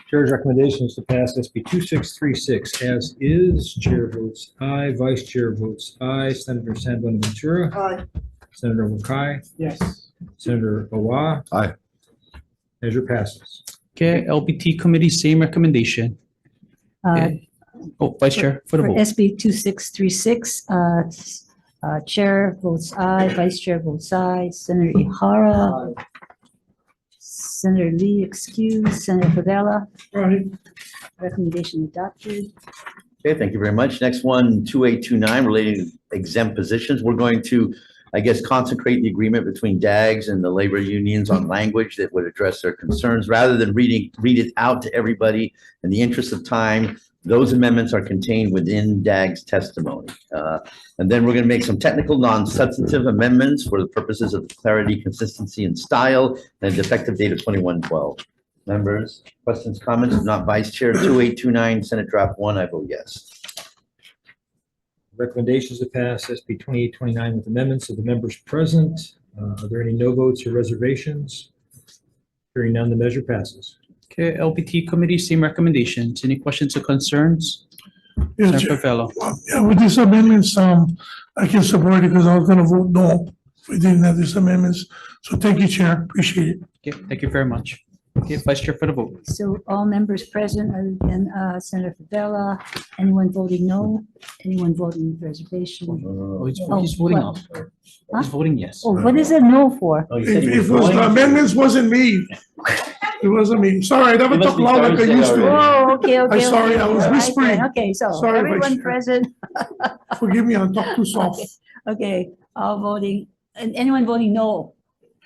Chair's recommendation is to pass SB 2636 as is. Chair votes aye. Vice Chair votes aye. Senator San Bonaventura. Aye. Senator Wakai. Yes. Senator Owa. Aye. Measure passes. Okay, LBT Committee, same recommendation. Okay. Oh, Vice Chair, for the For vote. SB 2636, Chair votes aye, Vice Chair votes aye, Senator Ihara. Senator Lee excused, Senator Favela. Recommendation adopted. Okay, thank you very much. Next one, 2829, relating to exempt positions. We're going to, I guess, consecrate the agreement between DAGs and the labor unions on language that would address their concerns. Rather than read it out to everybody, in the interest of time, those amendments are contained within DAG's testimony. And then we're going to make some technical, non-substantive amendments for the purposes of clarity, consistency, and style, and an effective date of 21/12. Members, questions, comments? If not, Vice Chair 2829, Senate Draft 1, I vote yes. Recommendations to pass SB 2829 with amendments of the members present. Are there any no votes or reservations? Hearing none, the measure passes. Okay, LBT Committee, same recommendations. Any questions or concerns? Yes, Senator Chair. Favela? Yeah, with these amendments, I can support it because I was gonna vote no if we didn't have these amendments. So thank you, Chair. Appreciate it. Okay, thank you very much. Okay, Vice Chair for the vote. So all members present other than Senator Favela, anyone voting no, anyone voting with reservation? Oh, he's Oh, voting what? no. He's voting yes. Oh, what is it no for? Oh, you If said you if were it was the going- amendments wasn't me. It wasn't me. Sorry, I never You must talk be loud like I Thursday used to. Oh, okay, okay. I'm sorry, okay, I was all right, whispering. then. Okay, so Sorry, Vice everyone Chair. present, Forgive me, I talk too soft. okay, all voting, and anyone voting no?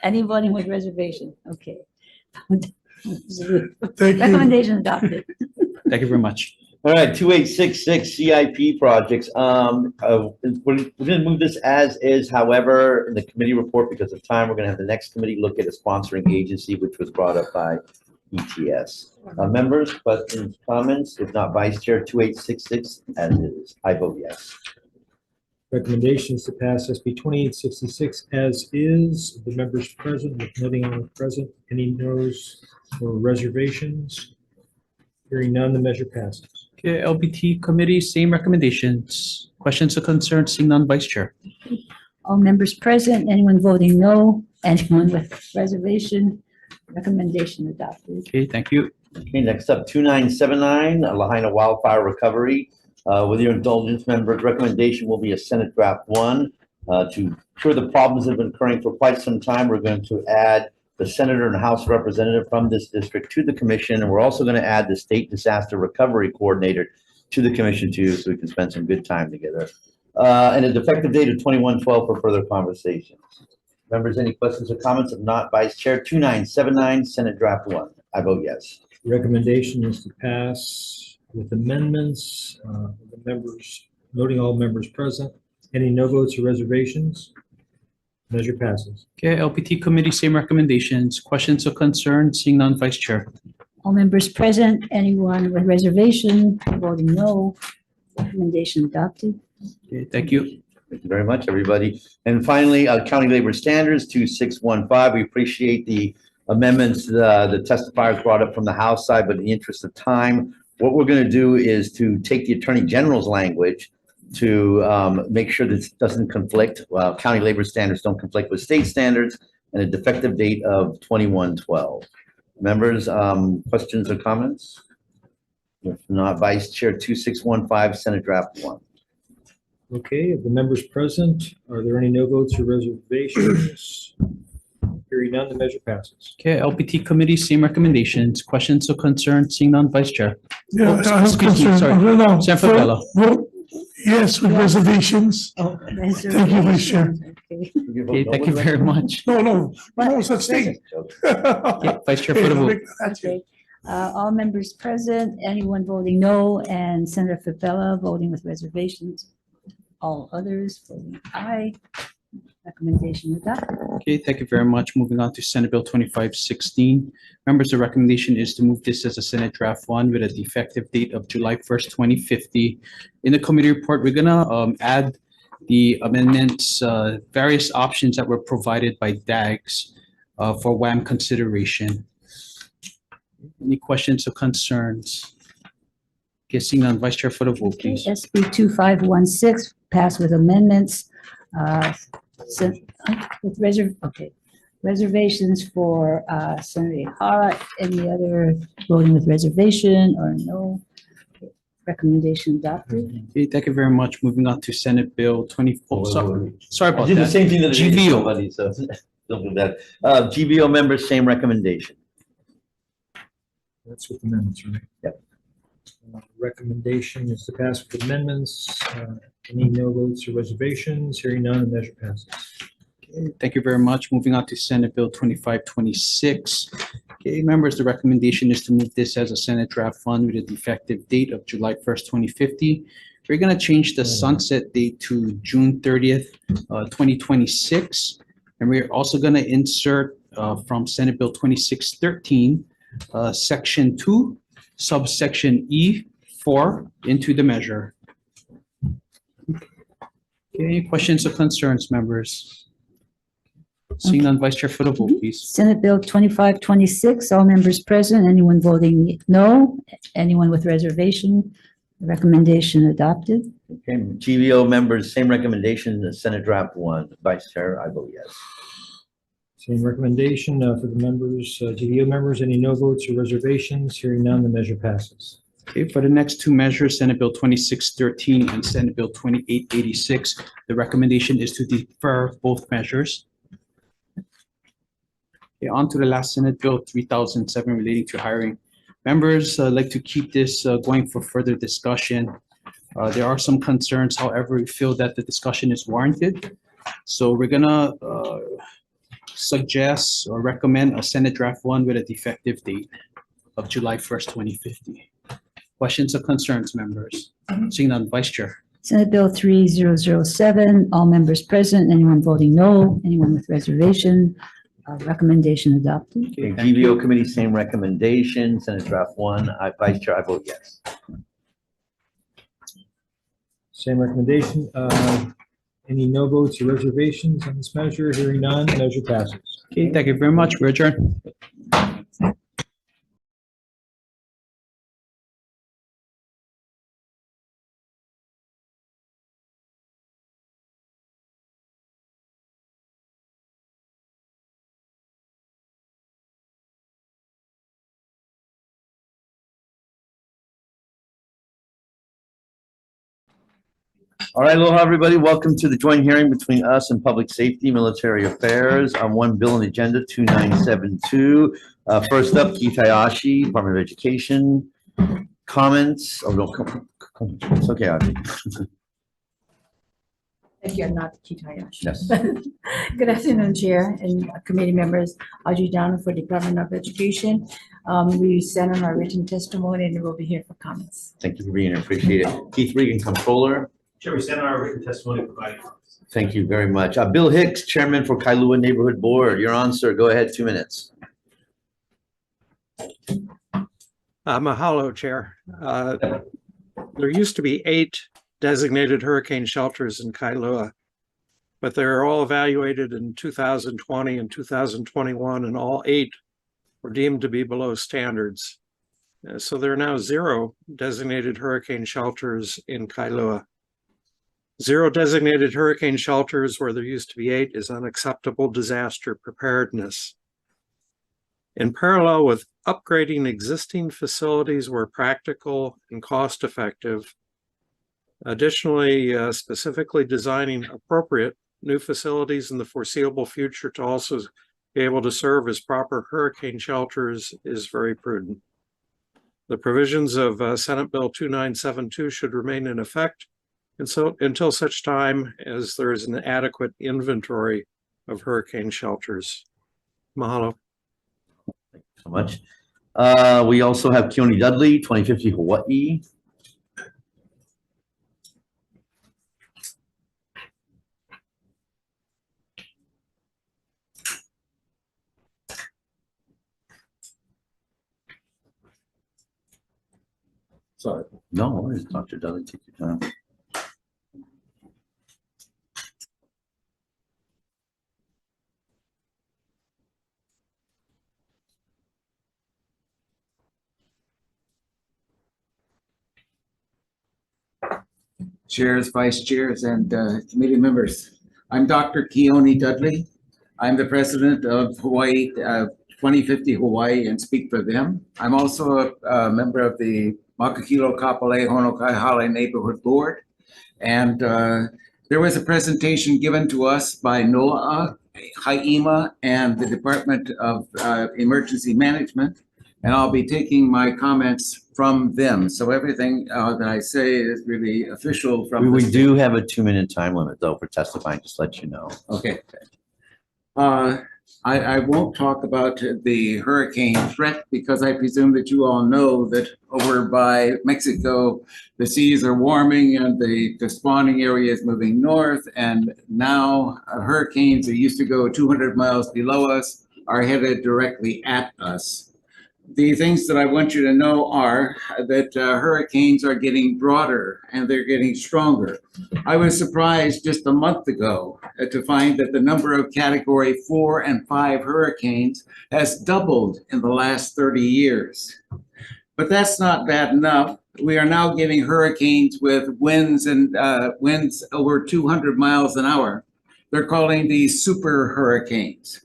Any voting with reservation, okay. Thank you. Recommendation adopted. Thank you very much. All right, 2866 CIP projects. We're gonna move this as is. However, in the committee report, because of time, we're gonna have the next committee look at a sponsoring agency, which was brought up by ETS. Members, questions, comments? If not, Vice Chair 2866 as is. I vote yes. Recommendations to pass SB 2866 as is. The members present, with noting on present, any no's or reservations? Hearing none, the measure passes. Okay, LBT Committee, same recommendations. Questions or concerns? Seeing none, Vice Chair. All members present, anyone voting no, anyone with reservation, recommendation adopted. Okay, thank you. Okay, next up, 2979, Lahaina wildfire recovery. With your indulgence, members, recommendation will be a Senate Draft 1. To cure the problems that have been occurring for quite some time, we're going to add the senator and House representative from this district to the commission, and we're also going to add the state disaster recovery coordinator to the commission too, so we can spend some good time together. And an effective date of 21/12 for further conversations. Members, any questions or comments? If not, Vice Chair 2979, Senate Draft 1. I vote yes. Recommendation is to pass with amendments, the members, noting all members present. Any no votes or reservations? Measure passes. Okay, LPT Committee, same recommendations. Questions or concerns? Seeing none, Vice Chair. All members present, anyone with reservation, voting no, recommendation adopted. Okay, thank you. Thank you very much, everybody. And finally, County Labor Standards 2615. We appreciate the amendments the testifiers brought up from the House side, but in the interest of time, what we're going to do is to take the Attorney General's language to make sure this doesn't conflict. County labor standards don't conflict with state standards. and a defective date of 21/12. Members, questions or comments? If not, Vice Chair 2615, Senate Draft 1. Okay, of the members present, are there any no votes or reservations? Hearing none, the measure passes. Okay, LBT Committee, same recommendations. Questions or concerns? Seeing none, Vice Chair. Yeah, Oh, I have excuse me, concern. sorry. No, Senator vote- Favela. vote yes, with reservations. Thank you, Vice Chair. Okay, thank you very much. No, such thing. Okay, Vice Chair for the vote. Okay, all members present, anyone voting no, and Senator Favela voting with reservations. All others voting aye. Recommendation adopted. Okay, thank you very much. Moving on to Senate Bill 2516. Members, the recommendation is to move this as a Senate Draft 1 with a effective date of July 1st, 2050. In the committee report, we're gonna add the amendments, various options that were provided by DAGs for WAM consideration. Any questions or concerns? Okay, seeing none, Vice Chair for the vote, please. SB 2516 passed with amendments. With reservations for Senator Hara. Any other voting with reservation or no? Recommendation adopted. Okay, thank you very much. Moving on to Senate Bill 20, sorry I about did that. the same thing that GVO. somebody, so don't do that. GVO members, same recommendation. That's with amendments, right? Yep. Recommendation is to pass with amendments. Any no votes or reservations? Hearing none, the measure passes. Okay, thank you very much. Moving on to Senate Bill 2526. Okay, members, the recommendation is to move this as a Senate Draft 1 with a effective date of July 1st, 2050. We're gonna change the sunset date to June 30th, 2026. And we're also gonna insert from Senate Bill 2613, Section 2, subsection E4 into the measure. Okay, any questions or concerns, members? Seeing none, Vice Chair for the vote, please. Senate Bill 2526, all members present, anyone voting no, anyone with reservation, recommendation adopted. Okay, GVO members, same recommendation as Senate Draft 1. Vice Chair, I vote yes. Same recommendation for the members, GVO members. Any no votes or reservations? Hearing none, the measure passes. Okay, for the next two measures, Senate Bill 2613 and Senate Bill 2886, the recommendation is to defer both measures. Okay, on to the last Senate Bill 3007 relating to hiring. Members like to keep this going for further discussion. There are some concerns, however, we feel that the discussion is warranted. So we're gonna suggest or recommend a Senate Draft 1 with a effective date of July 1st, 2050. Questions or concerns, members? Seeing none, Vice Chair. Senate Bill 3007, all members present, anyone voting no, anyone with reservation, recommendation adopted. Okay, GVO committee, same recommendation, Senate Draft 1. Vice Chair, I vote yes. Same recommendation. Any no votes or reservations on this measure? Hearing none, the measure passes. Okay, thank you very much. We're adjourned. All right, aloha, everybody. Welcome to the joint hearing between us and Public Safety, Military Affairs on one bill on the agenda, 2972. First up, Keith Hayashi, Department of Education. Comments? Oh, no, come. It's okay, Audrey. Thank you. I'm not Keith Hayashi. Yes. Good afternoon, Chair and committee members. Audrey Down for Department of Education. We stand on our written testimony and we'll be here for comments. Thank you for being here. Appreciate it. Keith Regan, Comptroller. Chair, we stand on our written testimony provided. Thank you very much. Bill Hicks, Chairman for Kailua Neighborhood Board. You're on, sir. Go ahead, 2 minutes. Mahalo, Chair. There used to be 8 designated hurricane shelters in Kailua, but they're all evaluated in 2020 and 2021, and all 8 were deemed to be below standards. So there are now 0 designated hurricane shelters in Kailua. 0 designated hurricane shelters where there used to be 8 is unacceptable disaster preparedness. In parallel with upgrading existing facilities where practical and cost effective, additionally, specifically designing appropriate new facilities in the foreseeable future to also be able to serve as proper hurricane shelters is very prudent. The provisions of Senate Bill 2972 should remain in effect until such time as there is an adequate inventory of hurricane shelters. Mahalo. Thank you so much. We also have Keone Dudley, 2050 Hawaii. Sorry. No worries, Dr. Dudley, take your time. Chairs, vice chairs, and committee members. I'm Dr. Keone Dudley. I'm the president of Hawaii, 2050 Hawaii, and speak for them. I'm also a member of the Makakilo Kapolei Honokai Hale Neighborhood Board. And there was a presentation given to us by NOAA, HAIMA, and the Department of Emergency Management. And I'll be taking my comments from them. So everything that I say is really official from We do have a 2-minute time limit though for testifying, just to let you know. Okay. I won't talk about the hurricane threat because I presume that you all know that over by Mexico, the seas are warming and the spawning area is moving north. And now hurricanes that used to go 200 miles below us are headed directly at us. The things that I want you to know are that hurricanes are getting broader and they're getting stronger. I was surprised just a month ago to find that the number of Category 4 and 5 hurricanes has doubled in the last 30 years. But that's not bad enough. We are now getting hurricanes with winds and winds over 200 miles an hour. They're calling these super hurricanes.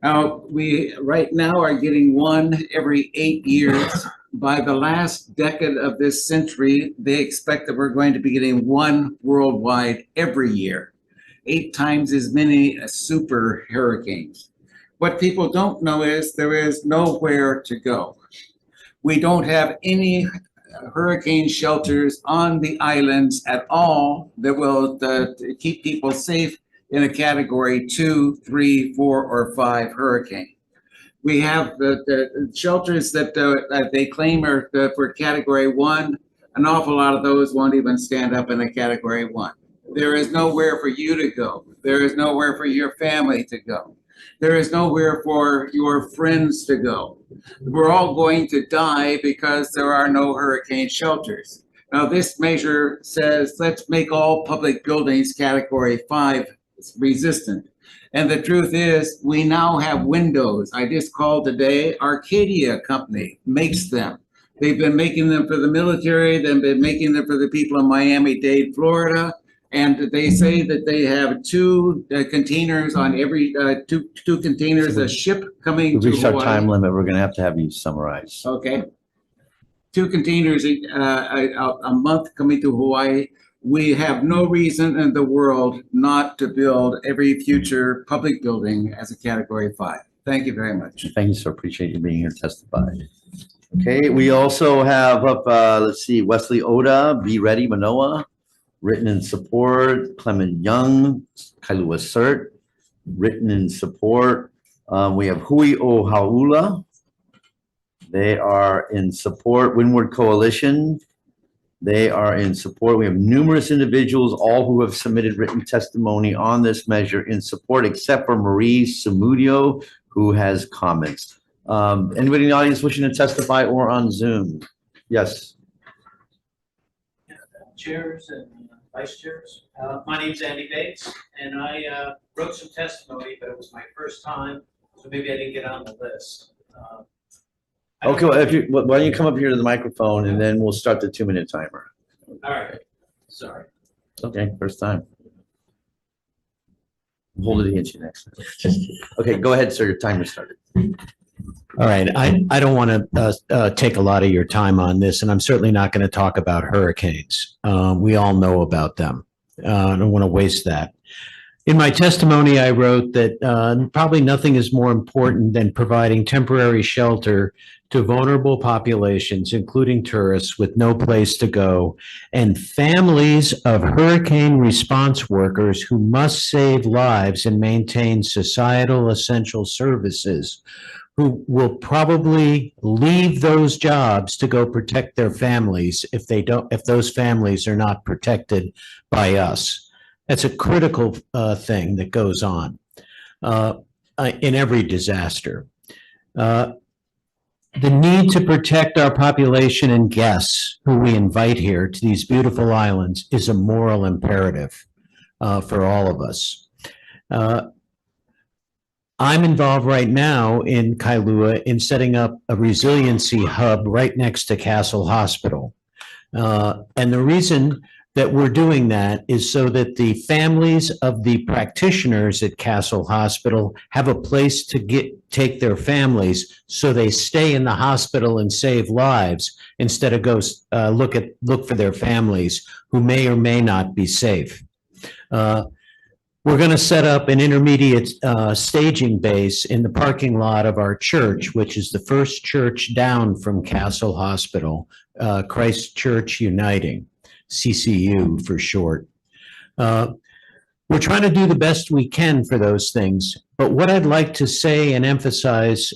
Now, we right now are getting one every 8 years. By the last decade of this century, they expect that we're going to be getting one worldwide every year, 8 times as many super hurricanes. What people don't know is there is nowhere to go. We don't have any hurricane shelters on the islands at all that will keep people safe in a Category 2, 3, 4, or 5 hurricane. We have the shelters that they claim are for Category 1. An awful lot of those won't even stand up in a Category 1. There is nowhere for you to go. There is nowhere for your family to go. There is nowhere for your friends to go. We're all going to die because there are no hurricane shelters. Now, this measure says, let's make all public buildings Category 5 resistant. And the truth is, we now have windows. I just called today, Arcadia Company makes them. They've been making them for the military, they've been making them for the people in Miami-Dade, Florida. And they say that they have 2 containers on every, two containers, a ship coming to We've reached our Hawaii. time limit. We're gonna have you summarize. Okay. 2 containers a month coming to Hawaii. We have no reason in the world not to build every future public building as a Category 5. Thank you very much. Thank you, sir. Appreciate you being here to testify. Okay, we also have up, let's see, Wesley Oda, Be Ready, Manoa, written in support, Clement Young, Kailua Cert, written in support. We have Hui o Haula. They are in support. Windward Coalition. They are in support. We have numerous individuals, all who have submitted written testimony on this measure in support, except for Marie Samudio, who has comments. Anybody in the audience wishing to testify or on Zoom? Yes. Chairs and vice chairs. My name's Andy Bates, and I wrote some testimony, but it was my first time, so maybe I didn't get on the list. Okay, well, why don't you come up here to the microphone and then we'll start the 2-minute timer. All right, sorry. Okay, first time. Hold it against you next. Okay, go ahead, sir. Your timer started. All right, I don't want to take a lot of your time on this, and I'm certainly not going to talk about hurricanes. We all know about them. I don't want to waste that. In my testimony, I wrote that probably nothing is more important than providing temporary shelter to vulnerable populations, including tourists with no place to go, and families of hurricane response workers who must save lives and maintain societal essential services, who will probably leave those jobs to go protect their families if those families are not protected by us. That's a critical thing that goes on in every disaster. The need to protect our population and guests who we invite here to these beautiful islands is a moral imperative for all of us. I'm involved right now in Kailua in setting up a resiliency hub right next to Castle Hospital. And the reason that we're doing that is so that the families of the practitioners at Castle Hospital have a place to take their families so they stay in the hospital and save lives instead of go look for their families who may or may not be safe. We're going to set up an intermediate staging base in the parking lot of our church, which is the first church down from Castle Hospital, Christ Church Uniting. CCU for short. We're trying to do the best we can for those things. But what I'd like to say and emphasize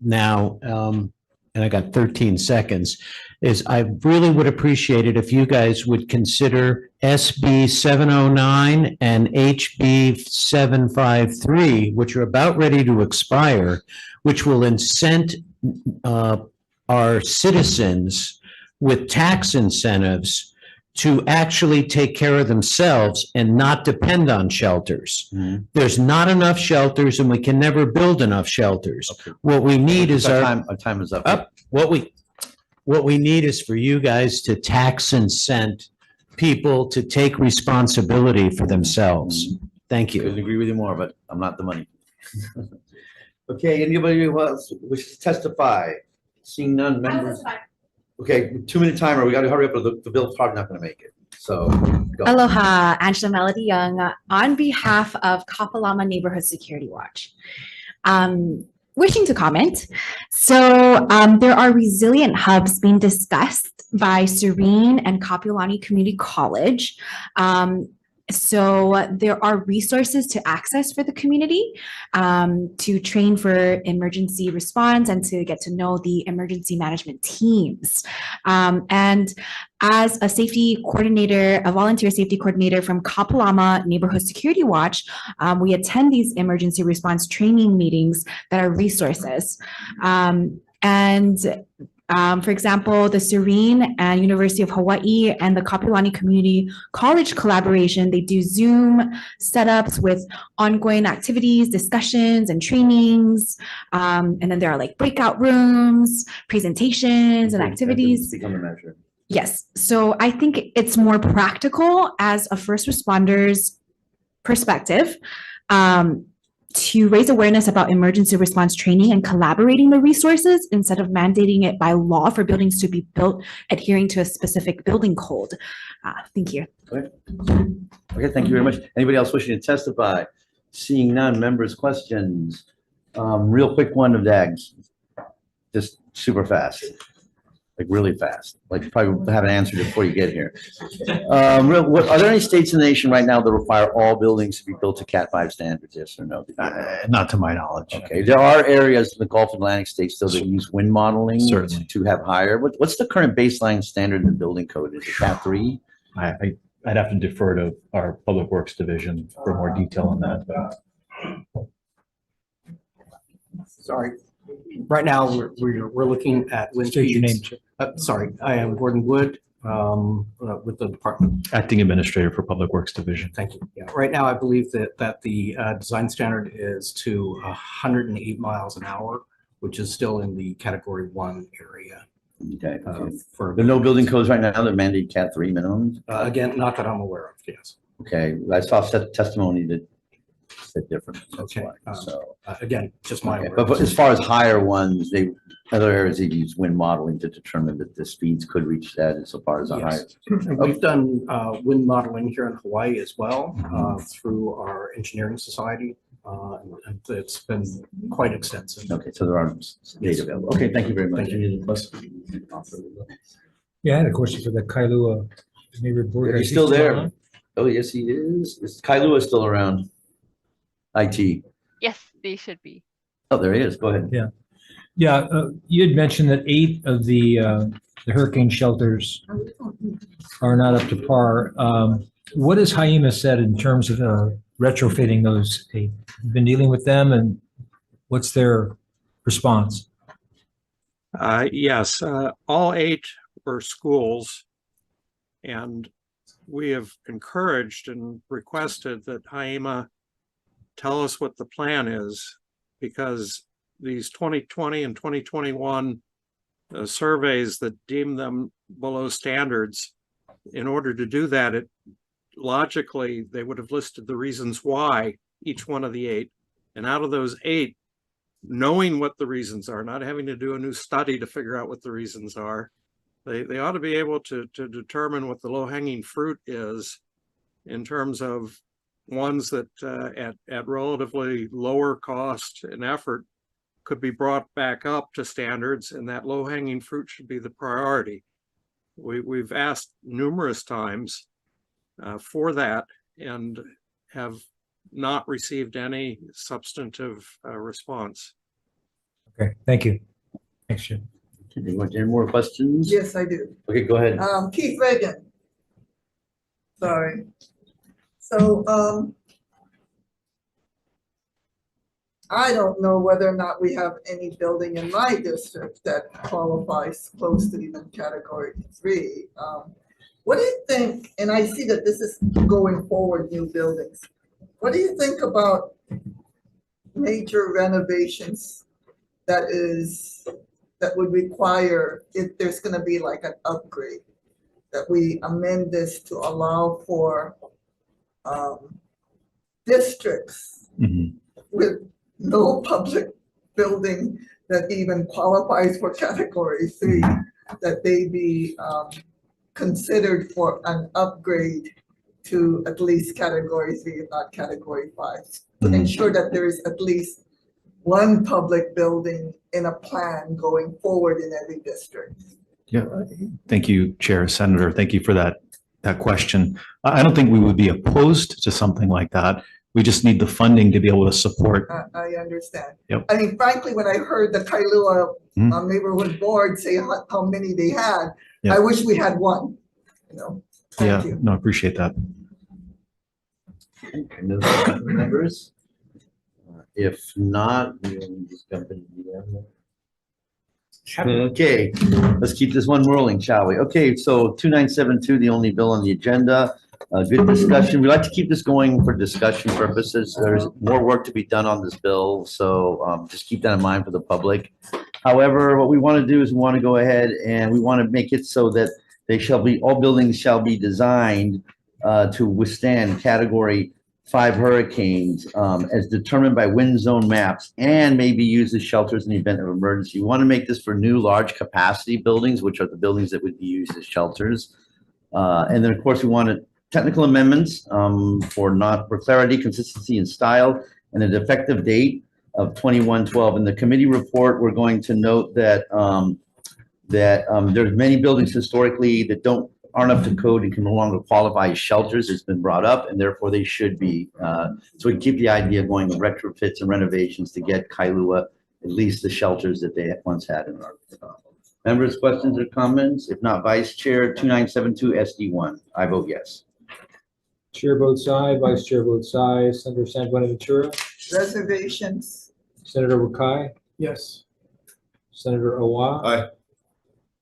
now, and I got 13 seconds, is I really would appreciate it if you guys would consider SB 709 and HB 753, which are about ready to expire, which will incent our citizens with tax incentives to actually take care of themselves and not depend on shelters. There's not enough shelters and we can never build enough shelters. Okay. What we need is our time is up. What we need is for you guys to tax incent people to take responsibility for themselves. Thank you. I couldn't agree with you more, but I'm not the money. Okay, anybody who else wishes to testify? Seeing none, members. Okay, 2-minute timer. We got to hurry up, or the bill's probably not going to make it. So, go. Aloha, Angela Melody Young, on behalf of Kapalama Neighborhood Security Watch. Wishing to comment. So there are resilient hubs being discussed by Serene and Kapiolani Community College. So there are resources to access for the community to train for emergency response and to get to know the emergency management teams. And as a safety coordinator, a volunteer safety coordinator from Kapalama Neighborhood Security Watch, we attend these emergency response training meetings that are resources. For example, the Serene and University of Hawaii and the Kapiolani Community College collaboration, they do Zoom setups with ongoing activities, discussions, and trainings. And then there are like breakout rooms, presentations, and activities. Become a measure. Yes. So I think it's more practical as a first responder's perspective. To raise awareness about emergency response training and collaborating the resources instead of mandating it by law for buildings to be built adhering to a specific building code. Thank you. Okay, thank you very much. Anybody else wishing to testify? Seeing none, members' questions. Real quick one of Dags, just super fast, like really fast. Like you probably haven't answered it before you get here. Are there any states in the nation right now that require all buildings to be built to Cat 5 standards? Yes or no? Not to my knowledge. Okay, there are areas in the Gulf Atlantic states still that use wind modeling Certainly. to have higher. What's the current baseline standard in the building code? Is it Cat 3? I'd have to defer to our Public Works Division for more detail on that. Sorry. Right now, we're looking at wind State your speeds. Sorry, I am Gordon Wood with the department. Acting Administrator for Public Works Division. Thank you. Yeah, right now, I believe that the design standard is to 108 miles an hour, which is still in the Category 1 area. Okay. For, There are no building codes right now that mandate Cat 3 minimums? again, not that I'm aware of, yes. Okay, I saw testimony that said different. That's Okay, why. So, Again, just my okay. awareness. But as far as higher ones, other areas they use wind modeling to determine that the speeds could reach that insofar as the higher. Yes. And we've done wind modeling here in Hawaii as well through our engineering society. And it's been quite extensive. Okay, so there are data available. Okay, thank you very much. Thank you. Yeah, I had a question for the Kailua neighbor board. He's still there. Oh, yes, he is. Kailua still around? IT. Yes, they should be. Oh, there he is. Go ahead. Yeah. Yeah, you had mentioned that 8 of the hurricane shelters are not up to par. What has Hawai'i said in terms of retrofitting those 8? You've been dealing with them, and what's their response? Yes, all 8 were schools, and we have encouraged and requested that Hawai'i tell us what the plan is, because these 2020 and 2021 surveys that deem them below standards, in order to do that, logically, they would have listed the reasons why each one of the 8. And out of those 8, knowing what the reasons are, not having to do a new study to figure out what the reasons are, they ought to be able to determine what the low-hanging fruit is in terms of ones that at relatively lower cost and effort could be brought back up to standards, and that low-hanging fruit should be the priority. We've asked numerous times for that and have not received any substantive response. Okay, thank you. Thanks, Jim. Any more questions? Yes, I do. Okay, go ahead. Keith Reagan. Sorry. So, I don't know whether or not we have any building in my district that qualifies close to even category 3. What do you think, and I see that this is going forward, new buildings. What do you think about major renovations that would require, if there's gonna be like an upgrade, that we amend this to allow for districts with no public building that even qualifies for category 3, that they be considered for an upgrade to at least category 3, if not category 5, to ensure that there is at least one public building in a plan going forward in every district. Yeah, thank you, Chair, Senator. Thank you for that question. I don't think we would be opposed to something like that. We just need the funding to be able to support. I understand. Yep. I mean, frankly, when I heard the Kailua neighborhood board say how many they had, Yep. I wish we had one, you know. Thank you. No, I appreciate that. No other members? If not, we'll just jump into the end. Okay, let's keep this one rolling, shall we? Okay, so 2972, the only bill on the agenda. Good discussion. We like to keep this going for discussion purposes. There's more work to be done on this bill, so just keep that in mind for the public. However, what we want to do is we want to go ahead and we want to make it so that all buildings shall be designed to withstand category 5 hurricanes as determined by wind zone maps and may be used as shelters in the event of emergency. We want to make this for new large capacity buildings, which are the buildings that would be used as shelters. And then of course we wanted technical amendments for clarity, consistency, and style, and an effective date of 21/12. In the committee report, we're going to note that there's many buildings historically that aren't up to code and can no longer qualify as shelters. It's been brought up, and therefore they should be. So we keep the idea going with retrofits and renovations to get Kailua at least the shelters that they once had in our. Members, questions or comments? If not, Vice Chair, 2972 SD1. I vote yes. Chair votes aye, Vice Chair votes aye. Senator San Buenaventura? Reservations? Senator Wakai? Yes. Senator Owa? Aye.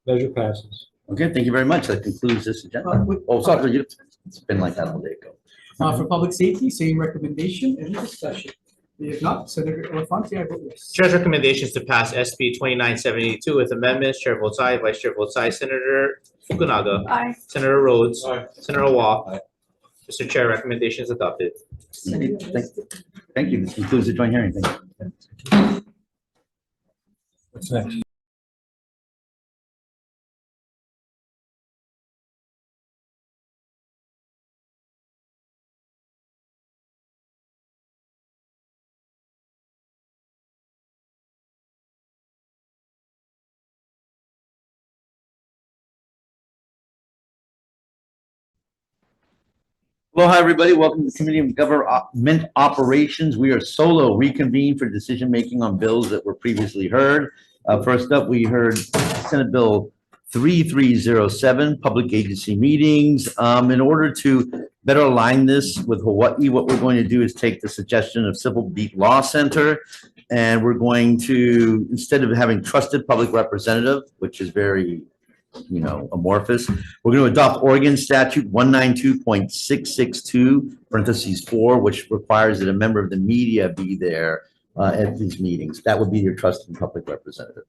Measure passes. Okay, thank you very much. That concludes this agenda. Oh, sorry, it's been like that all day ago. For public safety, same recommendation, any discussion? If not, Senator Elafante, I vote yes. Chair's recommendations to pass SB 2972 with amendments. Chair votes aye, Vice Chair votes aye. Senator Fukunaga. Aye. Senator Rhodes. Aye. Senator Wah. Mr. Chair, recommendation is adopted. Thank you. This concludes the joint hearing. Thank you. What's next? Aloha, everybody. Welcome to the Committee of Government Operations. We are solo reconvened for decision-making on bills that were previously heard. First up, we heard Senate Bill 3307, public agency meetings. In order to better align this with Hawaii, what we're going to do is take the suggestion of Civil Beat Law Center, and we're going to, instead of having trusted public representative, which is very amorphous, we're going to adopt Oregon Statute 192.662 parentheses 4, which requires that a member of the media be there at these meetings. That would be your trusted public representative.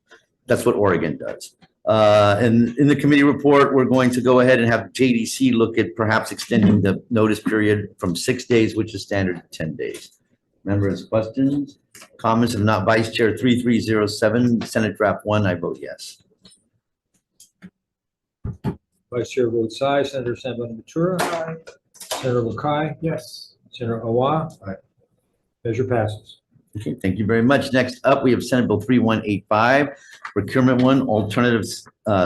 That's what Oregon does. And in the committee report, we're going to go ahead and have JDC look at perhaps extending the notice period from 6 days, which is standard, to 10 days. Members, questions, comments? If not, Vice Chair 3307, Senate Draft 1, I vote yes. Vice Chair votes aye. Senator San Bonaventura. Aye. Senator Lakai. Yes. Senator Awa. Aye. Measure passes. Okay, thank you very much. Next up, we have Senate Bill 3185, Procurement 1, Alternative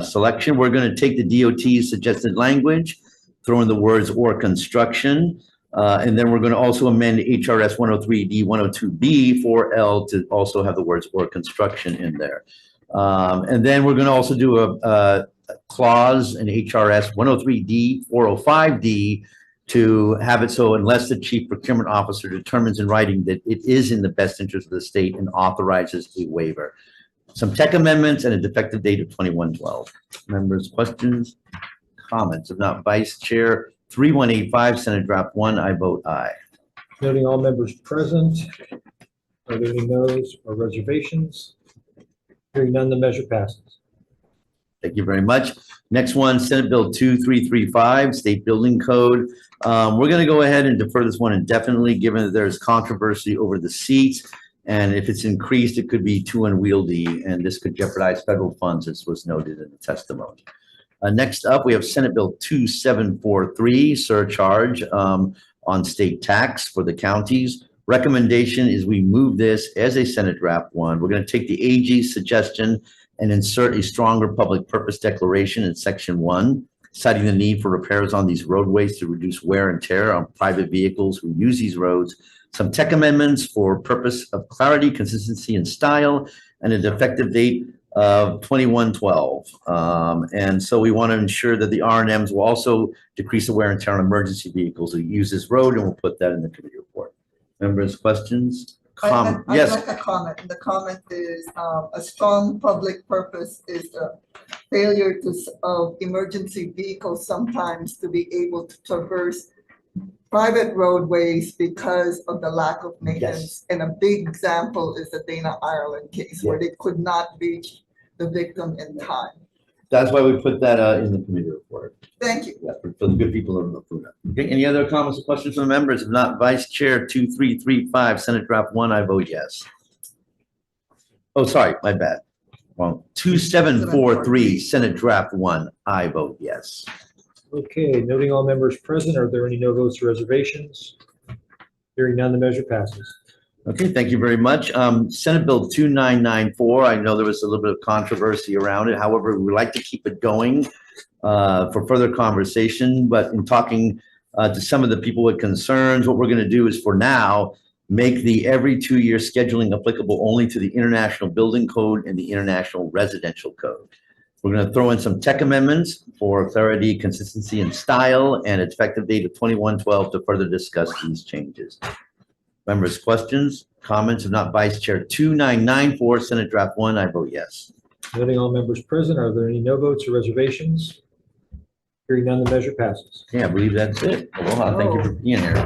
Selection. We're going to take the DOT's suggested language, throw in the words "or construction," and then we're going to also amend HRS 103D 102B 4L to also have the words "or construction" in there. And then we're going to also do a clause in HRS 103D 405D to have it so unless the chief procurement officer determines in writing that it is in the best interest of the state and authorizes a waiver. Some tech amendments and a defective date of 2112. Members, questions, comments? If not, Vice Chair 3185, Senate Draft 1, I vote aye. Noting all members present, are there any noes or reservations? Hearing none, the measure passes. Thank you very much. Next one, Senate Bill 2335, State Building Code. We're going to go ahead and defer this one indefinitely, given that there's controversy over the seats. And if it's increased, it could be too unwieldy, and this could jeopardize federal funds, as was noted in the testimony. Next up, we have Senate Bill 2743, surcharge on state tax for the counties. Recommendation is we move this as a Senate Draft 1. We're going to take the AG's suggestion and insert a stronger public purpose declaration in Section 1, citing the need for repairs on these roadways to reduce wear and tear on private vehicles who use these roads. Some tech amendments for purpose of clarity, consistency, and style, and an effective date of 2112. And so we want to ensure that the R&Ms will also decrease the wear and tear on emergency vehicles who use this road, and we'll put that in the committee report. Members, questions? I'd Yes. like a comment. The comment is a strong public purpose is a failure of emergency vehicles sometimes to be able to traverse private roadways because of the lack of maintenance. And a big example is the Dana, Ireland case where they could not reach the victim in time. That's why we put that in the committee report. Thank you. Yeah, for the good people of Lafuna. Okay, any other comments or questions from the members? If not, Vice Chair 2335, Senate Draft 1, I vote yes. Oh, sorry, my bad. Wrong. 2743, Senate Draft 1, I vote yes. Okay, noting all members present, are there any no votes or reservations? Hearing none, the measure passes. Okay, thank you very much. Senate Bill 2994, I know there was a little bit of controversy around it. However, we would like to keep it going for further conversation. But in talking to some of the people with concerns, what we're going to do is for now, make the every 2-year scheduling applicable only to the International Building Code and the International Residential Code. We're going to throw in some tech amendments for clarity, consistency, and style, and effective date of 2112 to further discuss these changes. Members, questions, comments? If not, Vice Chair 2994, Senate Draft 1, I vote yes. Noting all members present, are there any no votes or reservations? Hearing none, the measure passes. Okay, I believe that's it. Aloha, thank you for being here.